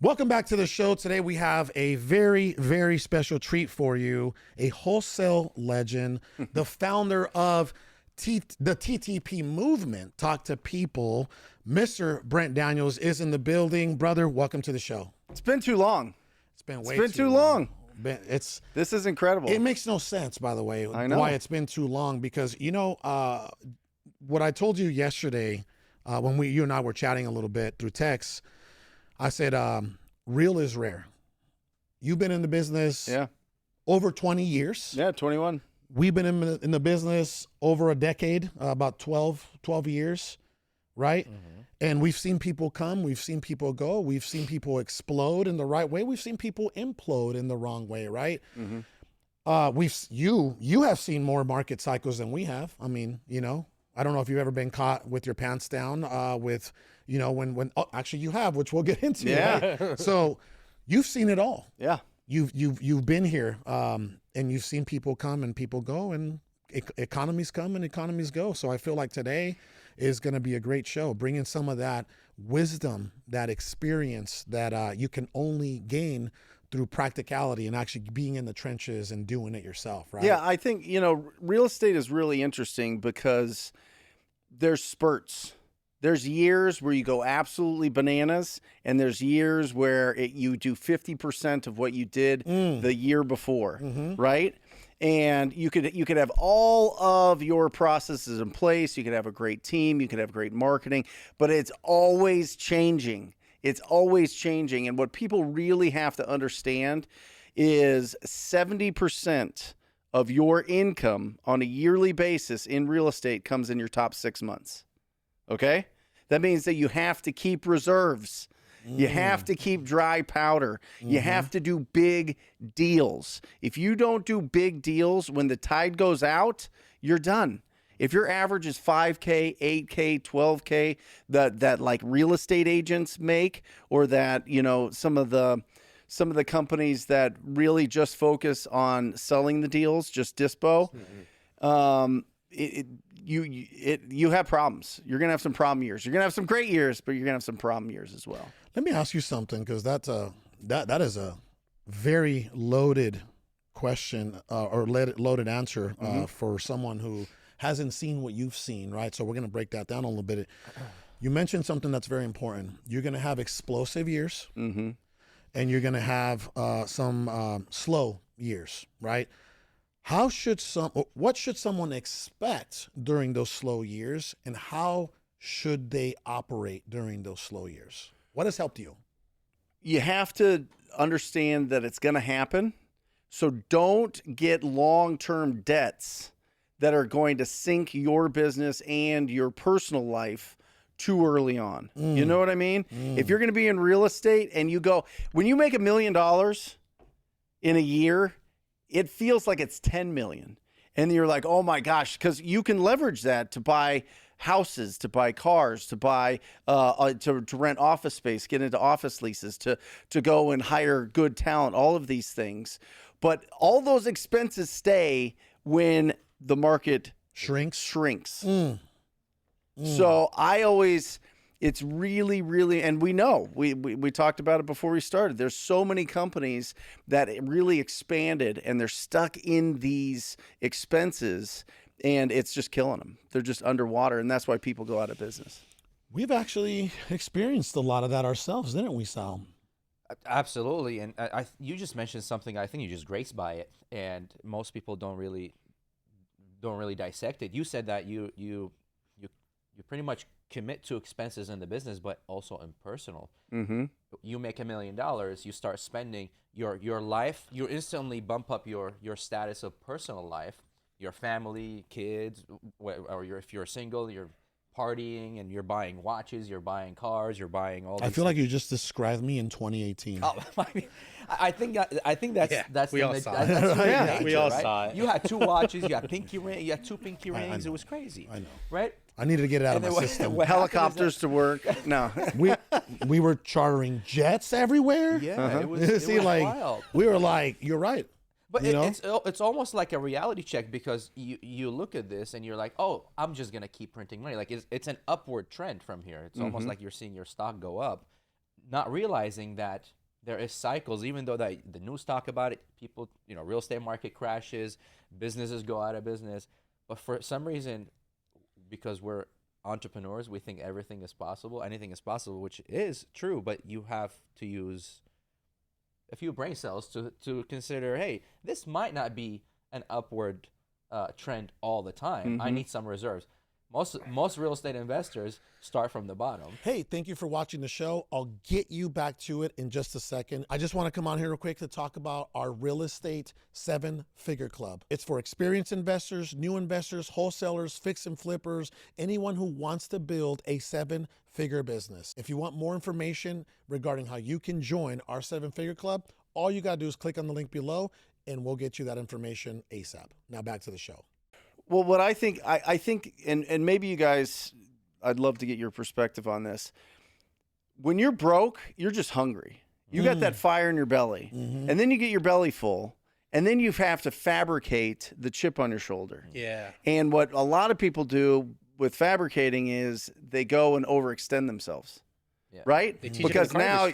Welcome back to the show. Today we have a very, very special treat for you. A wholesale legend, the founder of the TTP movement, Talk to People. Mr. Brent Daniels is in the building. Brother, welcome to the show. It's been too long. It's been too long. This is incredible. It makes no sense, by the way, I know why it's been too long, because, you know, what I told you yesterday when you and I were chatting a little bit through text, I said, real is rare. You've been in the business over 20 years. Yeah, 21. We've been in the business over a decade, about 12 years, right? Mm-hmm. And we've seen people come, we've seen people go, we've seen people explode in the right way, we've seen people implode in the wrong way, right? Mm-hmm. You have seen more market cycles than we have. I mean, you know, I don't know if you've ever been caught with your pants down with, you know, when actually you have, which we'll get into. Yeah. Right? So you've seen it all. Yeah. You've been here, and you've seen people come and people go, and economies come and economies go. So I feel like today is going to be a great show, bringing some of that wisdom, that experience that you can only gain through practicality and actually being in the trenches and doing it yourself, right? Yeah, I think, you know, real estate is really interesting because there's spurts. There's years where you go absolutely bananas, and there's years where you do 50% of what you did the year before, right? And you could have all of your processes in place. You could have a great team. You could have great marketing, but it's always changing. It's always changing. And what people really have to understand is 70% of your income on a yearly basis in real estate comes in your top 6 months. Okay? That means that you have to keep reserves. You have to keep dry powder. You have to do big deals. If you don't do big deals when the tide goes out, you're done. If your average is 5K, 8K, 12K, that like real estate agents make, or that, you know, some of the companies that really just focus on selling the deals, just dispo, you have problems. You're going to have some problem years. You're going to have some great years, but you're going to have some problem years as well. Let me ask you something, because that is a very loaded question or loaded answer for someone who hasn't seen what you've seen, right? So we're going to break that down a little bit. You mentioned something that's very important. You're going to have explosive years, and you're going to have some slow years, right? What should someone expect during those slow years, and how should they operate during those slow years? What has helped you? You have to understand that it's going to happen. So don't get long-term debts that are going to sink your business and your personal life too early on. You know what I mean? If you're going to be in real estate and when you make $1 million in a year, it feels like it's 10 million. And you're like, oh my gosh, because you can leverage that to buy houses, to buy cars, to buy, to rent office space, get into office leases, to go and hire good talent, all of these things. But all those expenses stay when the market shrinks. So it's really, really, and we know, we talked about it before we started. There's so many companies that really expanded, and they're stuck in these expenses, and it's just killing them. They're just underwater, and that's why people go out of business. We've actually experienced a lot of that ourselves, didn't we, Sal? Absolutely. And you just mentioned something, I think you just graced by it, and most people don't really dissect it. You said that you pretty much commit to expenses in the business, but also in personal. You make $1 million, you start spending your life, you instantly bump up your status of personal life, your family, kids, or if you're single, you're partying and you're buying watches, you're buying cars, you're buying all these I feel like you just described me in 2018. Oh, I think that's we the all saw that's it. human Yeah, nature, we all right? saw it. You had 2 watches, you had two pinky rings. It was crazy. I know. Right? I needed to get it out of my then system. what happened is Helicopters to work. No. we were chartering jets everywhere. Yeah, it was See, like wild. we were like, you're right. But You know? it's almost like a reality check, because you look at this and you're like, oh, I'm just gonna keep printing money. Like it's an upward trend from here. It's almost like you're seeing your stock go up. not realizing that there is cycles, even though that the news talk about it, people, real estate market crashes, businesses go out of business. But for some reason, because we're entrepreneurs, we think everything is possible, anything is possible, which is true, but you have to use a few brain cells to consider, hey, this might not be an upward trend all the time. I need some reserves. Most real estate investors start from the bottom. Hey, thank you for watching the show. I'll get you back to it in just a second. I just want to come on here real quick to talk about our real estate 7-figure club. It's for experienced investors, new investors, wholesalers, fix and flippers, anyone who wants to build a 7-figure business. If you want more information regarding how you can join our 7-figure club, all you got to do is click on the link below and we'll get you that information ASAP. Now back to the show. Well, what I think, and maybe you guys, I'd love to get your perspective on this. When you're broke, you're just hungry. You got that fire in your belly, and then you get your belly full, and then you have to fabricate the chip on your shoulder. Yeah. And what a lot of people do with fabricating is they go and overextend themselves, right? They teach because now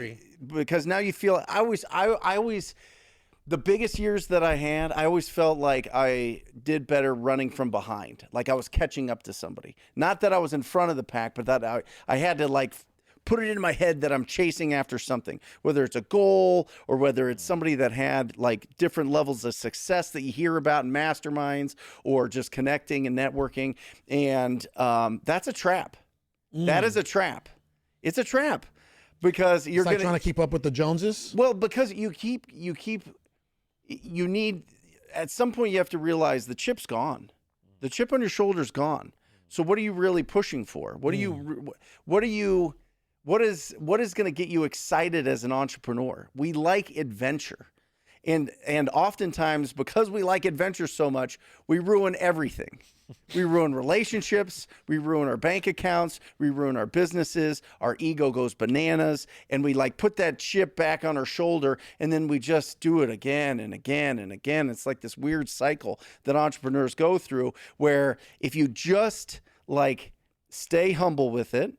you feel. I always. The biggest years that I had, I always felt like I did better running from behind, like I was catching up to somebody. Not that I was in front of the pack, but that I had to like put it in my head that I'm chasing after something, whether it's a goal or whether it's somebody that had like different levels of success that you hear about in masterminds or just connecting and networking. And that's a trap. That is a trap. It's a trap because you're like trying to keep up with the Joneses. Well, because you need, at some point you have to realize the chip's gone. The chip on your shoulder's gone. So what are you really pushing for? What is going to get you excited as an entrepreneur? We like adventure. And oftentimes, because we like adventure so much, we ruin everything. We ruin relationships, we ruin our bank accounts, we ruin our businesses, our ego goes bananas, and we like put that chip back on our shoulder, and then we just do it again and again and again. It's like this weird cycle that entrepreneurs go through where if you just like stay humble with it,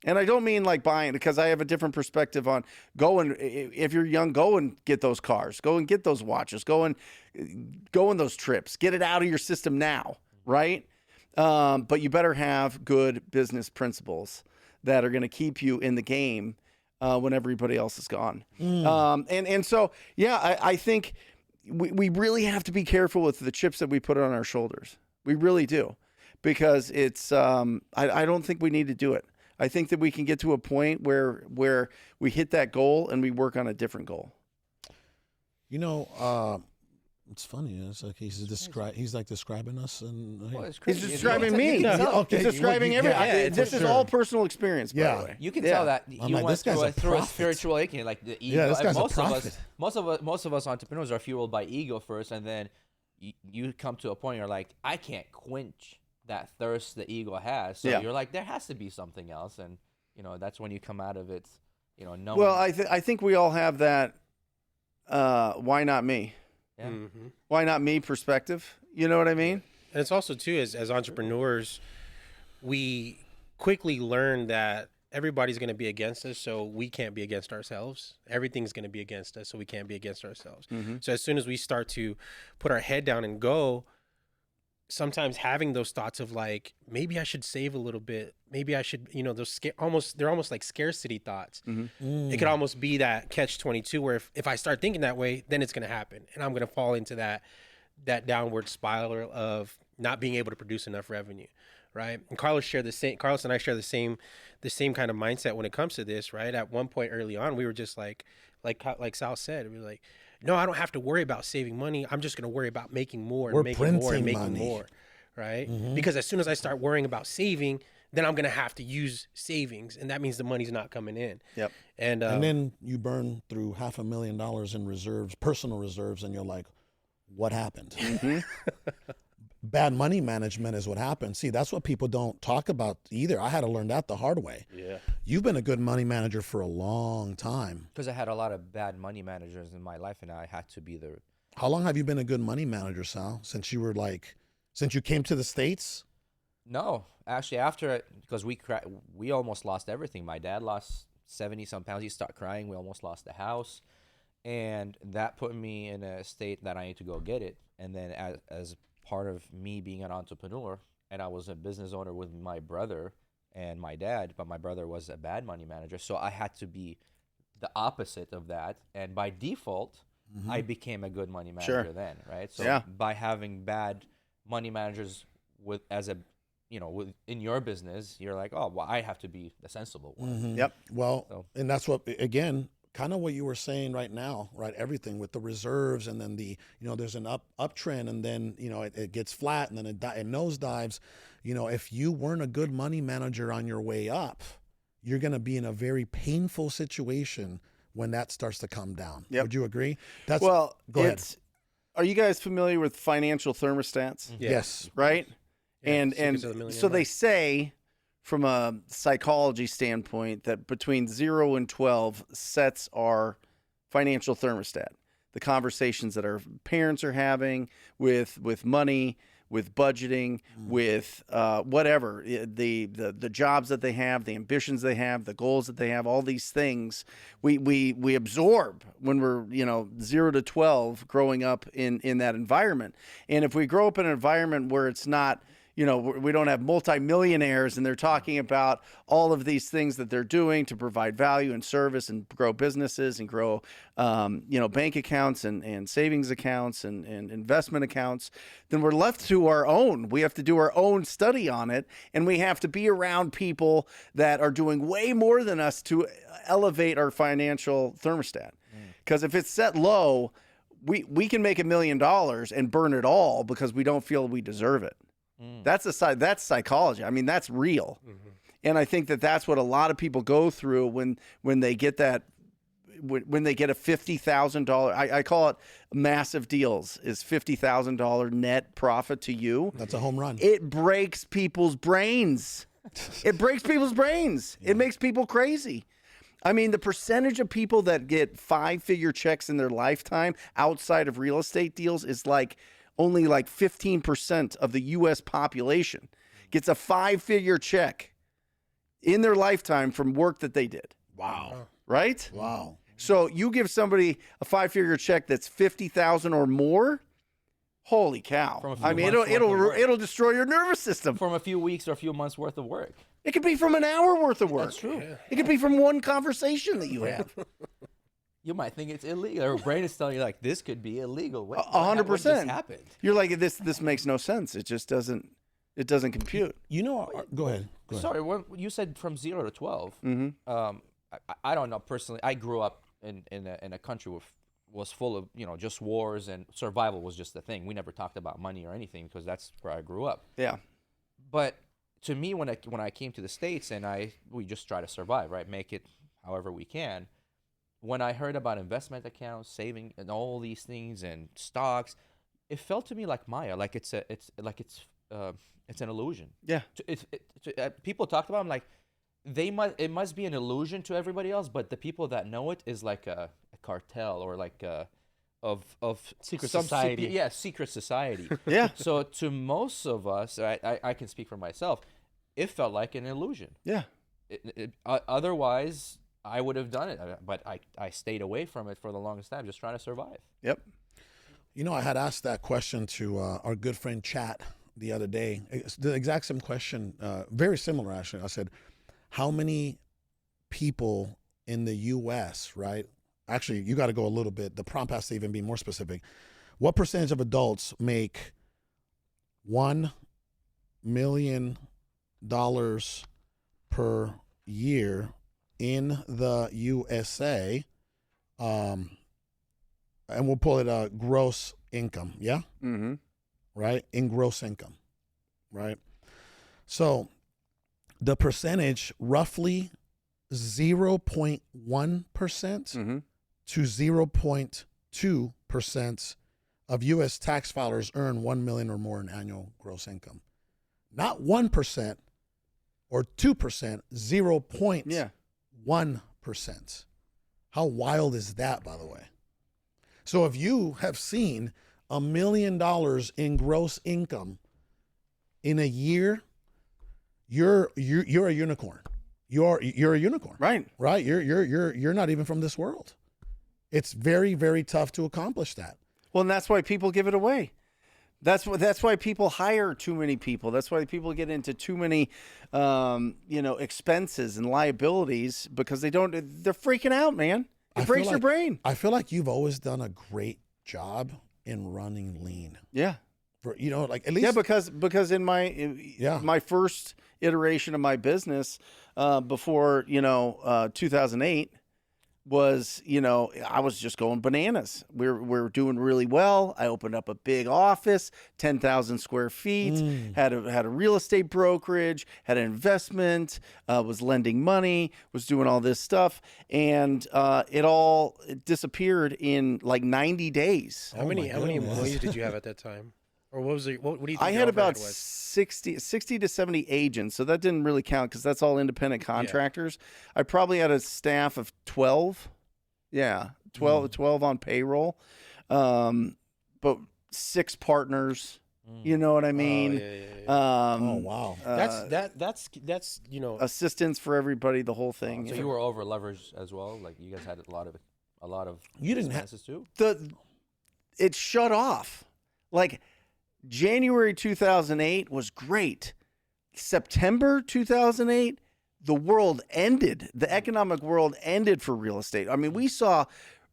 and I don't mean like buying, because I have a different perspective on if you're young, go and get those cars, go and get those watches, go on those trips, get it out of your system now. Right? But you better have good business principles that are going to keep you in the game when everybody else is gone. And so, I think we really have to be careful with the chips that we put on our shoulders. We really do. Because it's, I don't think we need to do it. I think that we can get to a point where we hit that goal and we work on a different goal. It's funny. It's like he's like describing us, and he's describing me. Okay, he's describing everything. This is all personal experience. By the way, you can tell that you went through a spiritual awakening, like the ego. Yeah, this guy's a prophet. Most of us entrepreneurs are fueled by ego first, and then you come to a point you're like, I can't quench that thirst the ego has. So you're like, there has to be something else, and that's when you come out of it. Knowing. Well, I think we all have that. Why not me? Yeah. Why not me perspective? You know what I mean? And it's also too, as entrepreneurs, we quickly learn that everybody's going to be against us, so we can't be against ourselves. Everything's going to be against us, so we can't be against ourselves. So as soon as we start to put our head down and go, sometimes having those thoughts of like, maybe I should save a little bit. Maybe I should, those they're almost like scarcity thoughts. It could almost be that catch-22 where if I start thinking that way, then it's going to happen. And I'm going to fall into that downward spiral of not being able to produce enough revenue. Right. And Carlos and I share the same kind of mindset when it comes to this. Right. At one point early on, we were just like Sal said, we were like, no, I don't have to worry about saving money. I'm just going to worry about making more and making more and making more, right? Because as soon as I start worrying about saving, then I'm going to have to use savings, and that means the money's not coming in. Yep. And then you burn through $500,000 in reserves, personal reserves, and you're like, what happened? Bad money management is what happened. See, that's what people don't talk about either. I had to learn that the hard way. Yeah. You've been a good money manager for a long time. Because I had a lot of bad money managers in my life, and I had to be the... How long have you been a good money manager, Sal? Since you came to the States? No, actually, because we almost lost everything. My dad lost 70 some pounds. He started crying. We almost lost the house. And that put me in a state that I need to go get it. And then as part of me being an entrepreneur, and I was a business owner with my brother and my dad, but my brother was a bad money manager. So I had to be the opposite of that. And by default, I became a good money manager then, right? So by having bad money managers in your business, you're like, oh, well, I have to be the sensible one. Yep. Well, and that's what, again, kind of what you were saying right now, right? Everything with the reserves, and then there's an uptrend, and then, it gets flat, and then it nosedives. If you weren't a good money manager on your way up, you're going to be in a very painful situation when that starts to come down. Yep. Would you agree? Go ahead. Are you guys familiar with financial thermostats? Yes. Right? Yeah, and so they say, from a psychology standpoint, that between 0 and 12 sets our financial thermostat. The conversations that our parents are having with money, with budgeting, with whatever, the jobs that they have, the ambitions they have, the goals that they have, all these things we absorb when we're 0 to 12 growing up in that environment. And if we grow up in an environment where it's not, we don't have multimillionaires and they're talking about all of these things that they're doing to provide value and service and grow businesses and grow, bank accounts and savings accounts and investment accounts, then we're left to our own. We have to do our own study on it, and we have to be around people that are doing way more than us to elevate our financial thermostat. Because if it's set low, we can make $1 million and burn it all because we don't feel we deserve it. That's psychology. I mean, that's real. And I think that's what a lot of people go through when they get that, when they get a $50,000, I call it massive deals, is $50,000 net profit to you. That's a home run. It breaks people's brains. It breaks people's brains. It makes people crazy. I mean, the percentage of people that get 5-figure checks in their lifetime outside of real estate deals is only 15% of the U.S. population gets a 5-figure check in their lifetime from work that they did. Wow. Right? Wow. So you give somebody a 5-figure check that's $50,000 or more. Holy cow! I mean, it'll destroy your nervous system from a few weeks or a few months worth of work. It could be from an hour worth of work. That's true. Yeah. It could be from one conversation that you have. You might think it's illegal. Your brain is telling you this could be illegal. 100%. Happened. You're like, this makes no sense. It just doesn't. It doesn't compute. Go ahead. Sorry, you said from 0 to 12. I don't know personally. I grew up in a country was full of just wars, and survival was just the thing. We never talked about money or anything because that's where I grew up. Yeah. But to me, when I came to the States, and we just try to survive, right? Make it however we can. When I heard about investment accounts, saving, and all these things, and stocks, it felt to me like Maya, like it's an illusion. Yeah. People talked about them it must be an illusion to everybody else, but the people that know it is like a cartel or of secret society. Secret society. Yeah. So to most of us, I can speak for myself, it felt like an illusion. Yeah. Otherwise, I would have done it, but I stayed away from it for the longest time, just trying to survive. Yep. I had asked that question to our good friend Chat the other day. It's the exact same question, very similar actually. I said, how many people in the U.S., right? Actually, you got to go a little bit. The prompt has to even be more specific. What percentage of adults make $1 million per year in the USA? And we'll pull it gross income, yeah? Mm-hmm. Right? In gross income, right? So the percentage, roughly 0.1% to 0.2% of U.S. tax filers earn $1 million or more in annual gross income. Not 1% or 2%, 0.1%. How wild is that, by the way? So if you have seen $1 million in gross income in a year, you're a unicorn. you're a unicorn. Right. Right. You're not even from this world. It's very, very tough to accomplish that. Well, and that's why people give it away. That's why people hire too many people. That's why people get into too many, expenses and liabilities because they're freaking out, man. It breaks your brain. I feel like you've always done a great job in running lean. Yeah. For, at least. Yeah, because in my first iteration of my business, before 2008. Was, I was just going bananas. We're doing really well. I opened up a big office, 10,000 square feet, had a real estate brokerage, had an investment, was lending money, was doing all this stuff. And it all disappeared in like 90 days. How many employees did you have at that time? Or what was it? What do you think I your had overhead about was? 60 to 70 agents, so that didn't really count because that's all independent contractors. I probably had a staff of 12. Yeah, 12 on payroll, but 6 partners. You know what I mean? Oh, Oh wow. That's Assistants for everybody, the whole thing. So you were over leveraged as well. Like you guys had a lot of You didn't have expenses too. It shut off. Like January 2008 was great. September 2008, the world ended. The economic world ended for real estate. I mean, we saw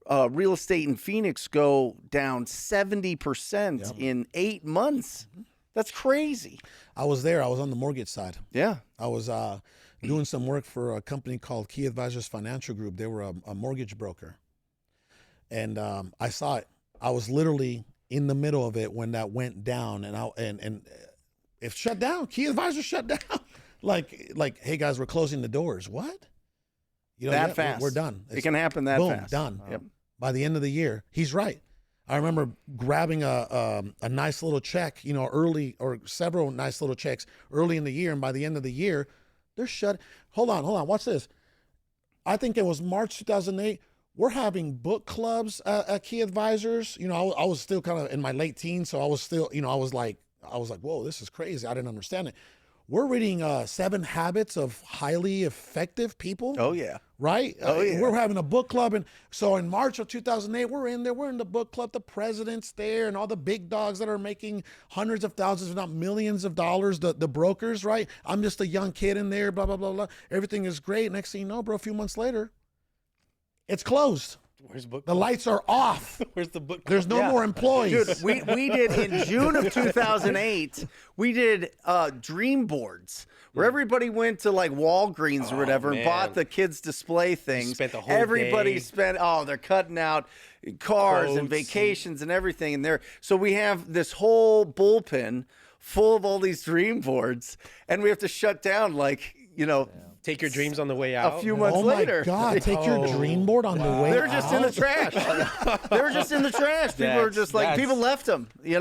real estate in Phoenix go down 70% in 8 months. That's crazy. I was there. I was on the mortgage side. Yeah. I was doing some work for a company called Key Advisors Financial Group. They were a mortgage broker. And I saw it. I was literally in the middle of it when that went down, and it shut down. Key Advisors shut down. like, hey guys, we're closing the doors. What? Fast. We're done. It can happen that boom, fast. Done. Yep. By the end of the year, he's right. I remember grabbing a nice little check, early, or several nice little checks early in the year, and by the end of the year, they're shut. Hold on. Watch this. I think it was March 2008. We're having book clubs at Key Advisors. I was still kind of in my late teens, so I was still, I was like, whoa, this is crazy. I didn't understand it. We're reading 7 Habits of Highly Effective People. Oh, yeah. Right? Oh, yeah. We're having a book club. And so in March of 2008, we're in there. We're in the book club. The president's there and all the big dogs that are making hundreds of thousands, if not millions of dollars, the brokers, right? I'm just a young kid in there, blah, blah, blah, blah. Everything is great. Next thing you know, bro, a few months later, it's closed. Where's book? The lights are off. Where's the book? There's no more employees. Dude, we did in June of 2008, we did dream boards where everybody went to like Walgreens or whatever and man. bought the kids' display things. Spent the whole Everybody day. spent, they're cutting out cars and Quotes vacations and everything in there. So we have this whole bullpen full of all these dream boards, and we have to shut down Take your dreams on the way out. a few months Oh later. my God! Take your dream board on the way. They're just in the out? trash. They were just in the trash. People were just like, people left them. It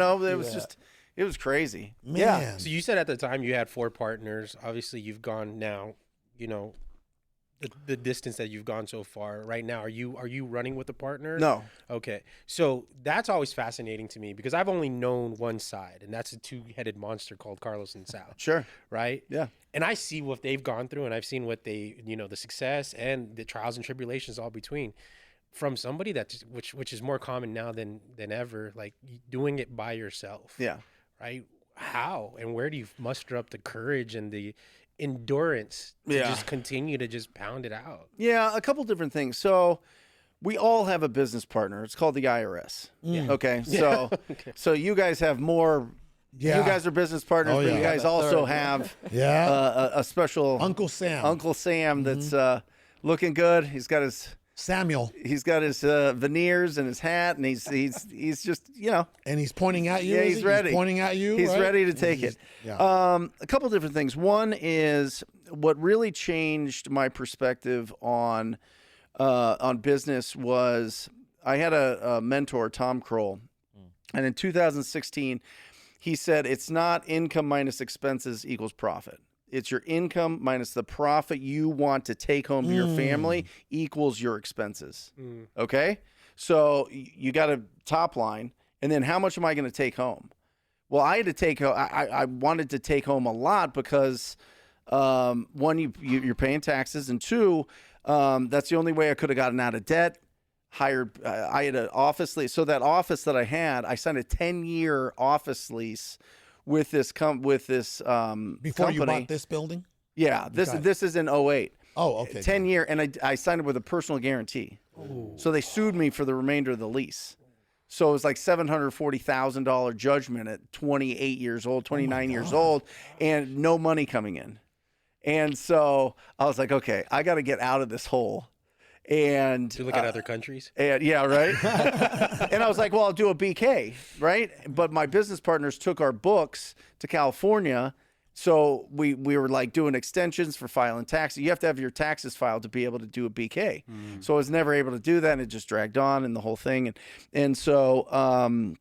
was crazy. Man. Yeah. So you said at the time you had 4 partners. Obviously, you've gone now. The distance that you've gone so far. Right now, are you running with a partner? No. Okay. So that's always fascinating to me because I've only known one side, and that's a 2-headed monster called Carlos and Sal. Sure. Right? Yeah. And I see what they've gone through, and I've seen what they, the success and the trials and tribulations all between. From somebody that's which is more common now than ever, like doing it by yourself. Yeah. Right? How and where do you muster up the courage and the endurance to just continue to just pound it out? Yeah, a couple different things. So we all have a business partner. It's called the IRS. Okay. So so you guys have more. Yeah. You guys are business partners, Oh, but yeah. you guys also have a special Uncle Sam. Uncle Sam that's looking good. He's got his veneers and his hat, and he's just And he's pointing at you. Yeah, is he's he? ready. He's pointing at you. He's right? ready to take it. Yeah. A couple different things. One is what really changed my perspective on business was I had a mentor, Tom Kroll, and in 2016, he said it's not income minus expenses equals profit. It's your income minus the profit you want to take home to your family equals your expenses. Okay? So you got a top line, and then how much am I going to take home? Well, I had to take I wanted to take home a lot because One, you're paying taxes, and two, that's the only way I could have gotten out of debt. Hired, I had an office lease. So that office that I had, I signed a 10-year office lease with this Before company. you bought this building? Yeah, this is in '08. Oh, okay. 10-year, and I signed it with a personal guarantee. Ooh. So they sued me for the remainder of the lease. So it was like $740,000 judgment at 28 years old, 29 years old, and no money coming in. And so I was like, okay, I got to get out of this hole. And To look at other countries. and yeah, right. And I was like, well, I'll do a BK, right? But my business partners took our books to California. So we were like doing extensions for filing taxes. You have to have your taxes filed to be able to do a BK. So I was never able to do that, and it just dragged on and the whole thing. And so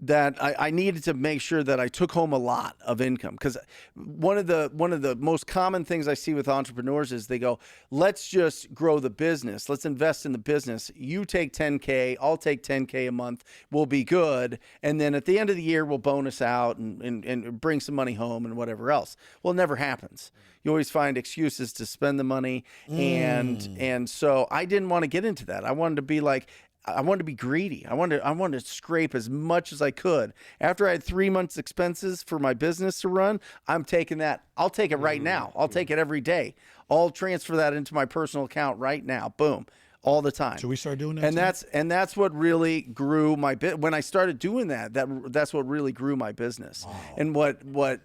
that I needed to make sure that I took home a lot of income, because one of the most common things I see with entrepreneurs is they go, let's just grow the business. Let's invest in the business. You take 10K, I'll take 10K a month. We'll be good. And then at the end of the year, we'll bonus out and bring some money home and whatever else. Well, it never happens. You always find excuses to spend the money. And so I didn't want to get into that. I wanted to be like, I wanted to be greedy. I wanted to scrape as much as I could. After I had 3 months expenses for my business to run, I'm taking that. I'll take it right now. I'll take it every day. I'll transfer that into my personal account right now. Boom. All the time. Should we start doing that? And that's what really grew my bit. When I started doing that's what really grew my business. Wow. And what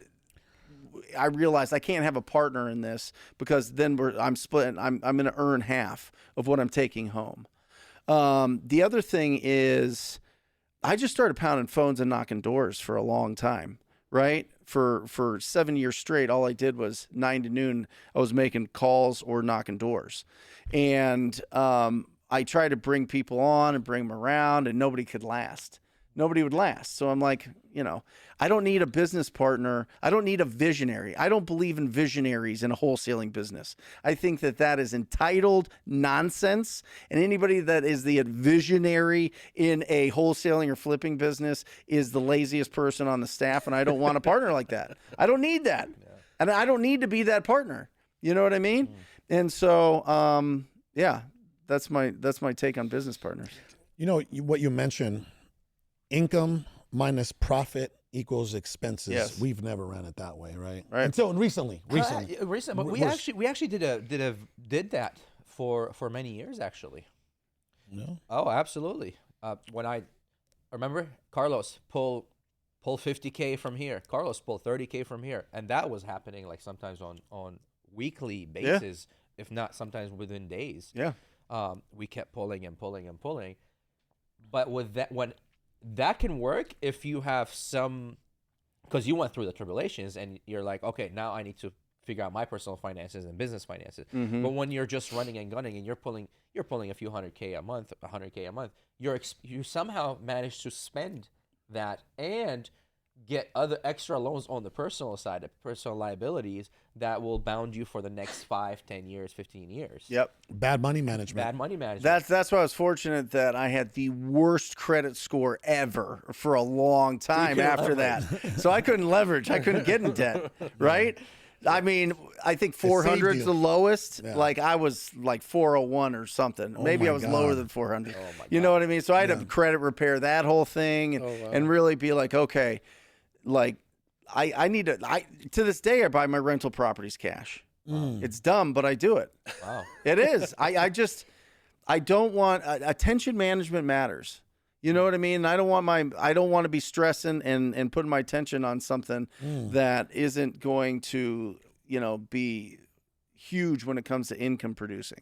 I realized, I can't have a partner in this, because then I'm splitting. I'm going to earn half of what I'm taking home. The other thing is, I just started pounding phones and knocking doors for a long time, right? For 7 years straight, all I did was 9 to noon. I was making calls or knocking doors. And I tried to bring people on and bring them around, and nobody could last. Nobody would last. So I'm like, I don't need a business partner. I don't need a visionary. I don't believe in visionaries in a wholesaling business. I think that is entitled nonsense. And anybody that is the visionary in a wholesaling or flipping business is the laziest person on the staff. And I don't want a partner like that. I don't need that. Yeah. And I don't need to be that partner. You know what I mean? And so, yeah, that's my take on business partners. What you mentioned, income minus profit equals expenses. Yes. We've never ran it that way, right? Right. Until recently. But we actually did that for many years, actually. No. Oh, absolutely. When I remember, Carlos pull 50K from here. Carlos pull 30K from here, and that was happening like sometimes on weekly basis, if not sometimes within days. Yeah. We kept pulling and pulling and pulling, but with that, when that can work if you have some, because you went through the tribulations and you're like, okay, now I need to figure out my personal finances and business finances. Mm-hmm. But when you're just running and gunning and you're pulling a few $100K a month, $100K a month, you somehow manage to spend that and get other extra loans on the personal side, the personal liabilities that will bound you for the next 5, 10 years, 15 years. Yep. Bad money management. That's why I was fortunate that I had the worst credit score ever for a long time after that. So I couldn't leverage. I couldn't get in debt, right? I mean, I think 400 is the lowest. Yeah. Like I was like 401 or something. Maybe I was lower than 400. You know what I mean? So I had to credit repair that whole thing and really be like, okay, like I need to this day I buy my rental properties cash. It's dumb, but I do it. Wow. It is. I don't want attention management matters. You know what I mean? I don't want to be stressing and putting my attention on something that isn't going to, be huge when it comes to income producing.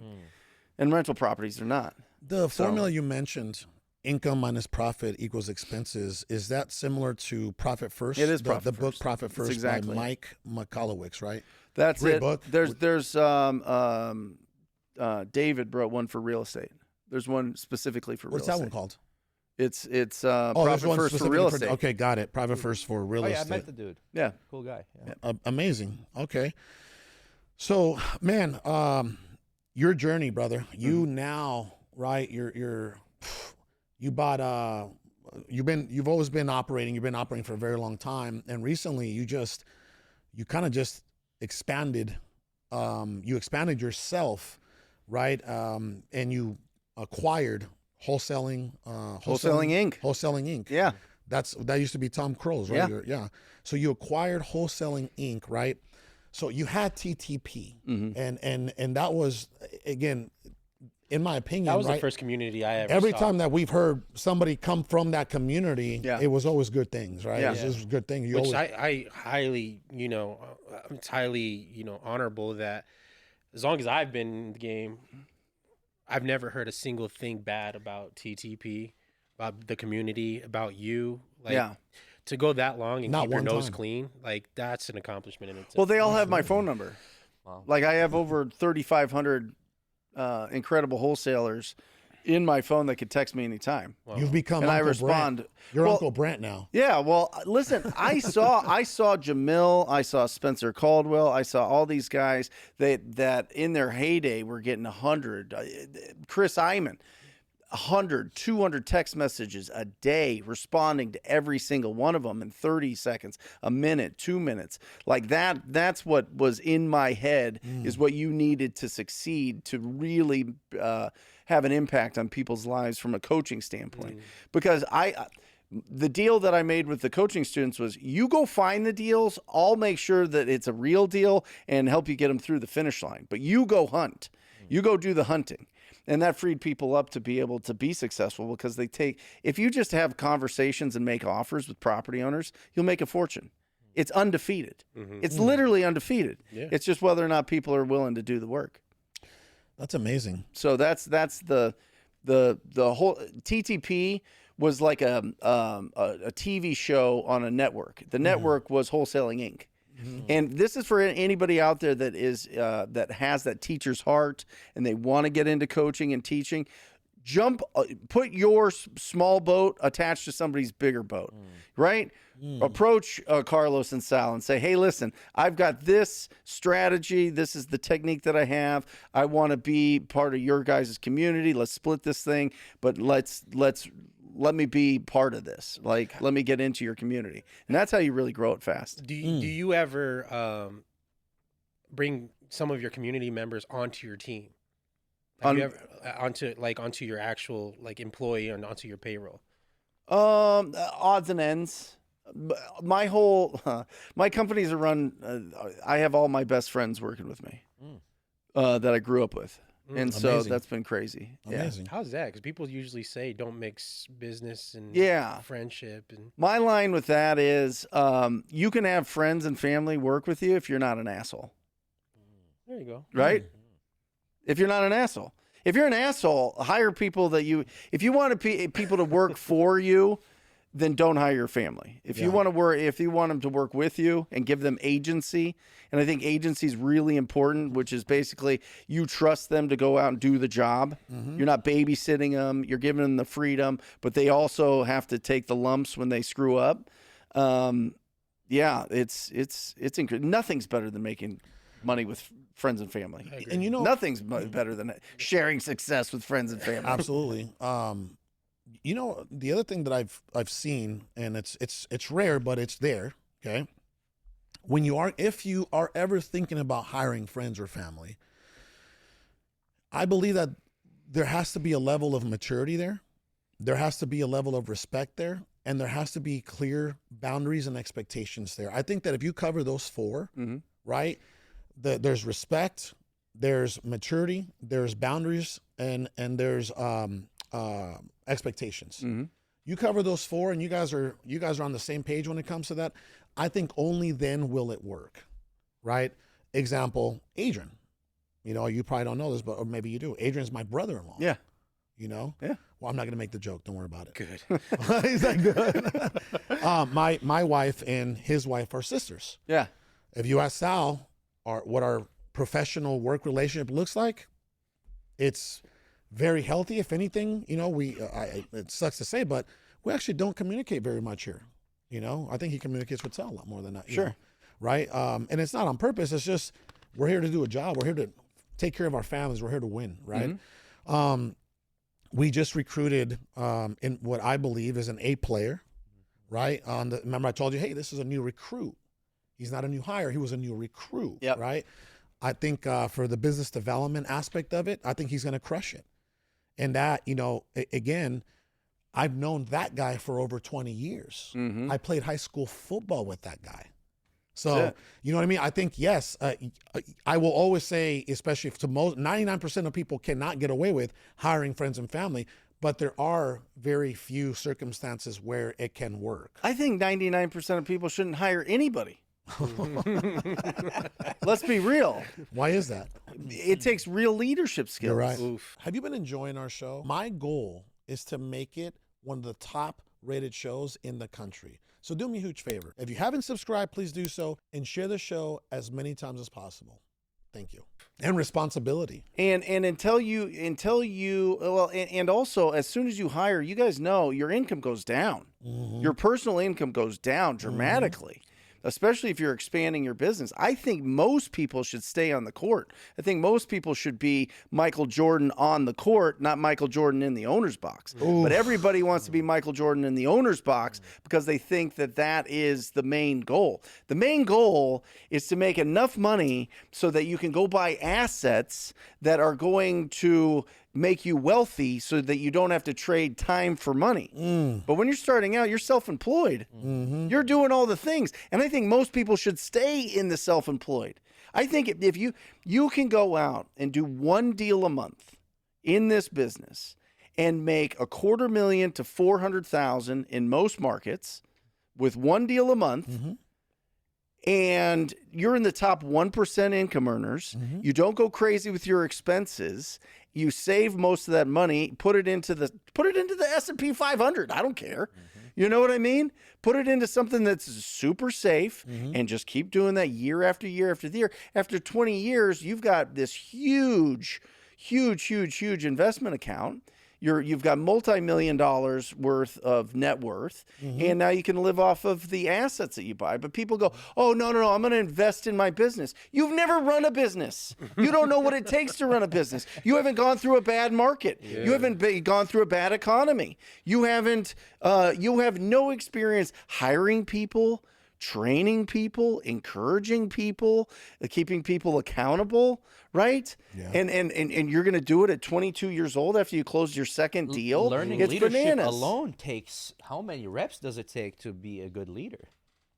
And rental properties are not. The formula you mentioned, income minus profit equals expenses, is that similar to Profit First? It is the book Profit First exactly. by Mike McCallowicz, right? That's great it. book. There's David wrote one for real estate. There's one specifically for real estate. What's that one called? It's Profit First for real estate. Okay, got it. Profit First for real estate. I met the dude. Yeah, cool guy. Yeah. Amazing. Okay, so man, your journey, brother. You now, right? You bought. You've always been operating. You've been operating for a very long time, and recently you kind of just expanded yourself, right? And you acquired Wholesaling Inc. Wholesaling Inc. Yeah. That used to be Tom Kroll's, right? Yeah. So you acquired Wholesaling Inc., right? So you had TTP, and that was, again, in my opinion, That was right, the first community I ever every saw. time that we've heard somebody come from that community, it was always good things, right? Yeah. It was good things. You Which always, I highly, it's highly, honorable that as long as I've been in the game, I've never heard a single thing bad about TTP, about the community, about you. Like, to go that long and Not keep your one nose time. clean, like, that's an accomplishment in itself. Well, they all have my phone number. Wow. Like, I have over 3,500 incredible wholesalers in my phone that could text me anytime. you've become And I Uncle respond. Brent. You're Well, Uncle Brent now. Yeah, well, listen, I saw Jamil, I saw Spencer Caldwell, I saw all these guys that in their heyday were getting 100. Chris Iman, 100, 200 text messages a day, responding to every single one of them in 30 seconds, a minute, 2 minutes. Like that's what was in my head, is what you needed to succeed, to really have an impact on people's lives from a coaching standpoint. Because the deal that I made with the coaching students was, you go find the deals, I'll make sure that it's a real deal and help you get them through the finish line. But you go hunt. You go do the hunting. And that freed people up to be able to be successful, because if you just have conversations and make offers with property owners, you'll make a fortune. It's undefeated. It's literally undefeated. Yeah. It's just whether or not people are willing to do the work. That's amazing. So that's the whole TTP was like a TV show on a network. The network was Wholesaling Inc. And this is for anybody out there that is that has that teacher's heart and they want to get into coaching and teaching. Put your small boat attached to somebody's bigger boat, right? Approach Carlos and Sal and say, hey, listen, I've got this strategy. This is the technique that I have. I want to be part of your guys' community. Let's split this thing, but let me be part of this. Like, let me get into your community. And that's how you really grow it fast. Do you ever bring some of your community members onto your team? Have you ever, onto your actual employee and onto your payroll? Odds and ends. My companies are run. I have all my best friends working with me that I grew up with. And so Amazing. That's been crazy. Amazing. How's that? Because people usually say don't mix business and friendship. And My line with that is, you can have friends and family work with you if you're not an asshole. There you go. Right? If you're not an asshole. If you're an asshole, hire people if you want people to work for you, then don't hire your family. If you want them to work with you and give them agency, and I think agency is really important, which is basically you trust them to go out and do the job. You're not babysitting them. You're giving them the freedom, but they also have to take the lumps when they screw up. It's incredible. Nothing's better than making money with friends and family. And nothing's better than sharing success with friends and family. Absolutely. The other thing that I've seen, and it's rare, but it's there. Okay, if you are ever thinking about hiring friends or family, I believe that there has to be a level of maturity there. There has to be a level of respect there, and there has to be clear boundaries and expectations there. I think that if you cover those four, right, there's respect, there's maturity, there's boundaries, and there's expectations. You cover those four, and you guys are on the same page when it comes to that. I think only then will it work, right? Example, Adrian. You probably don't know this, or maybe you do. Adrian's my brother-in-law. Yeah. Yeah. Well, I'm not gonna make the joke. Don't worry about it. Good. He's like, good. My wife and his wife are sisters. Yeah. If you ask Sal what our professional work relationship looks like, it's very healthy. If anything, it sucks to say, but we actually don't communicate very much here. I think he communicates with Sal a lot more than that. Sure. Right. And it's not on purpose. It's just, we're here to do a job. We're here to take care of our families. We're here to win. Right. We just recruited in what I believe is an A player. Right. Remember I told you, hey, this is a new recruit. He's not a new hire. He was a new recruit, Yep. right? I think for the business development aspect of it, I think he's going to crush it. And that, again, I've known that guy for over 20 years. Mm-hmm. I played high school football with that guy. That's So, it. you know what I mean? I think, yes, I will always say, especially to most, 99% of people cannot get away with hiring friends and family, but there are very few circumstances where it can work. I think 99% of people shouldn't hire anybody. Let's be real. Why is that? It takes real leadership skills. You're right. Oof. Have you been enjoying our show? My goal is to make it one of the top rated shows in the country. So do me a huge favor. If you haven't subscribed, please do so and share the show as many times as possible. Thank you. And responsibility. And until you well, and also as soon as you hire, you guys know your income goes down. Mm-hmm. Your personal income goes down dramatically. Especially if you're expanding your business. I think most people should stay on the court. I think most people should be Michael Jordan on the court, not Michael Jordan in the owner's box. But everybody wants to be Michael Jordan in the owner's box because they think that that is the main goal. The main goal is to make enough money so that you can go buy assets that are going to make you wealthy so that you don't have to trade time for money. But when you're starting out, you're self-employed. You're doing all the things. And I think most people should stay in the self-employed. I think if you can go out and do one deal a month in this business and make $250,000 to $400,000 in most markets with one deal a month, and you're in the top 1% income earners, you don't go crazy with your expenses, you save most of that money, put it into the S&P 500. I don't care. You know what I mean? Put it into something that's super safe and just keep doing that year after year after year. After 20 years, you've got this huge investment account. You've got multi-million dollars worth of net worth, and now you can live off of the assets that you buy. But people go, oh, no, I'm going to invest in my business. You've never run a business. You don't know what it takes to run a business. You haven't gone through a bad market. Yeah. You haven't gone through a bad economy. You have no experience hiring people, training people, encouraging people, keeping people accountable, right? Yeah. And you're going to do it at 22 years old after you close your second deal? Learning it's leadership bananas. alone takes, how many reps does it take to be a good leader?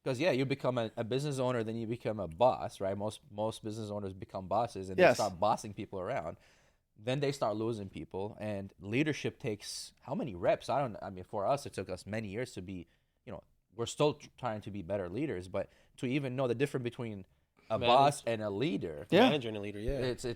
Because, you become a business owner, then you become a boss, right? Most business owners become bosses, and they start bossing people around. Then they start losing people, and leadership takes how many reps? For us, it took us many years to be, we're still trying to be better leaders, but to even know the difference between a boss and a leader, manager and a leader, it's a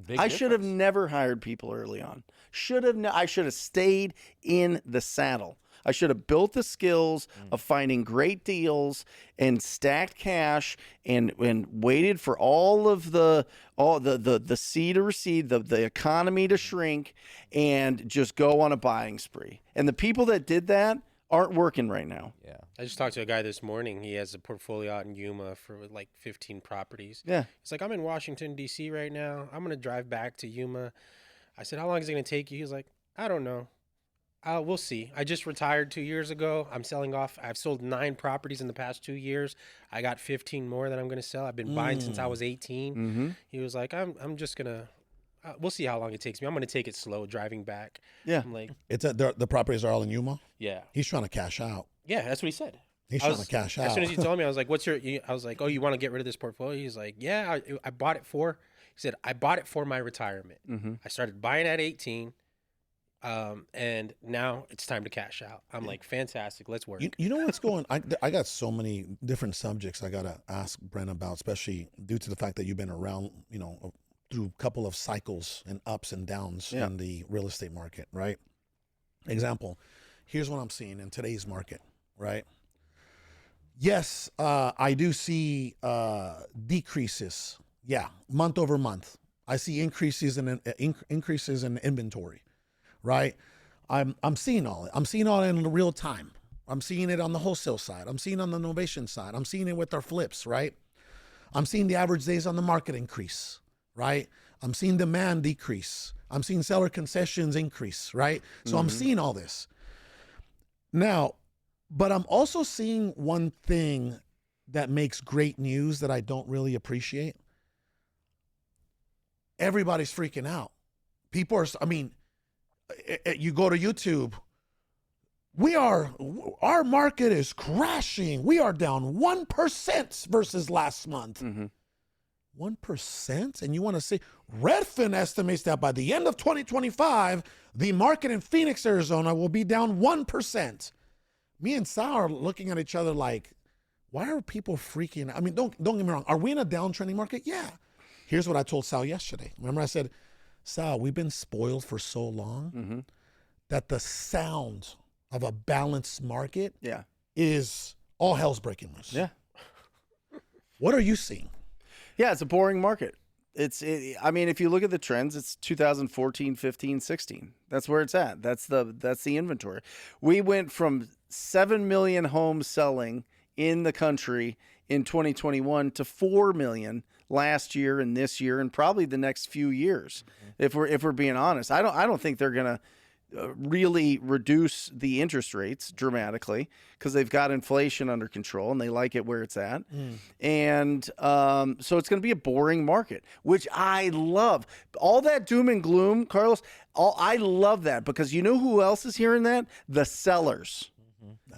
big. I should have never hired people early on. I should have stayed in the saddle. I should have built the skills of finding great deals and stacked cash and waited for all the sea to recede, the economy to shrink, and just go on a buying spree. And the people that did that aren't working right now. Yeah. I just talked to a guy this morning. He has a portfolio out in Yuma for like 15 properties. Yeah. He's like, I'm in Washington, D.C. right now. I'm going to drive back to Yuma. I said, how long is it going to take you? He's like, I don't know. We'll see. I just retired 2 years ago. I'm selling off. I've sold 9 properties in the past 2 years. I got 15 more that I'm going to sell. I've been buying since I was 18. He was like, I'm just going to, we'll see how long it takes me. I'm going to take it slow driving back. Yeah. I'm like, the properties are all in Yuma? yeah. He's trying to cash out. Yeah, that's what he said. He's trying to cash out. As soon as he told me, I was like, I was like, oh, you want to get rid of this portfolio? He's like, yeah, I bought it for, he said, I bought it for my retirement. I started buying at 18. And now it's time to cash out. I'm like, fantastic. Let's work. You know what's going on? I got so many different subjects I got to ask Brent about, especially due to the fact that you've been around, through a couple of cycles and ups and downs in the real estate market, right? Example, here's what I'm seeing in today's market, right? Yes, I do see decreases. Yeah, month over month. I see increases in inventory. Right, I'm seeing all it. I'm seeing all it in real time. I'm seeing it on the wholesale side. I'm seeing it on the Novations side. I'm seeing it with our flips. Right, I'm seeing the average days on the market increase. Right, I'm seeing demand decrease. I'm seeing seller concessions increase. Right, so I'm seeing all this now, but I'm also seeing one thing that makes great news that I don't really appreciate? Everybody's freaking out. People are, I mean, you go to YouTube, our market is crashing. We are down 1% versus last month. 1%? And you want to say, Redfin estimates that by the end of 2025, the market in Phoenix, Arizona will be down 1%. Me and Sal are looking at each other like, why are people freaking out? I mean, don't get me wrong. Are we in a downtrending market? Yeah. Here's what I told Sal yesterday. Remember I said, Sal, we've been spoiled for so long that the sound of a balanced market is all hell's breaking loose. Yeah. What are you seeing? Yeah, it's a boring market. I mean, if you look at the trends, it's 2014, 15, 16. That's where it's at. That's the inventory. We went from 7 million homes selling in the country in 2021 to 4 million last year and this year and probably the next few years. If we're being honest, I don't think they're going to really reduce the interest rates dramatically because they've got inflation under control and they like it where it's at. And so it's going to be a boring market, which I love. All that doom and gloom, Carlos, I love that because you know who else is hearing that? The sellers.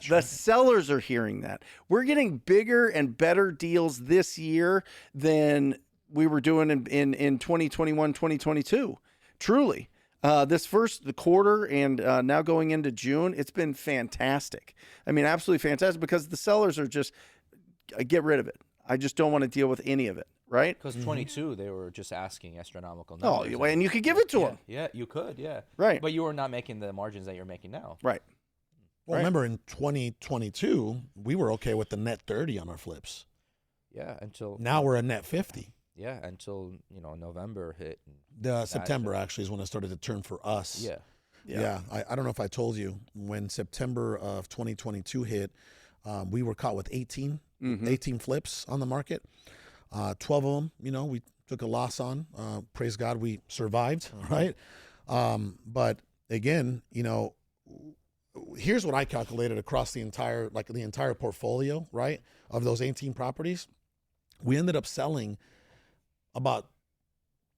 The sellers are hearing that. We're getting bigger and better deals this year than we were doing in 2021, 2022. Truly. The quarter and now going into June, it's been fantastic. I mean, absolutely fantastic because the sellers are just, get rid of it. I just don't want to deal with any of it, right? Because 22, they were just asking astronomical Oh, numbers. and you could give it to them. Yeah, you could, yeah. Right. But you were not making the margins that you're making now. Right. Well, remember in 2022, we were okay with the net 30 on our flips. Yeah, until Now we're a net 50. Yeah, until November hit. September actually is when it started to turn for us. Yeah. I don't know if I told you when September of 2022 hit, we were caught with 18 flips on the market. 12 of them, we took a loss on. Praise God, we survived, right? But again, here's what I calculated across the entire portfolio, right, of those 18 properties. We ended up selling about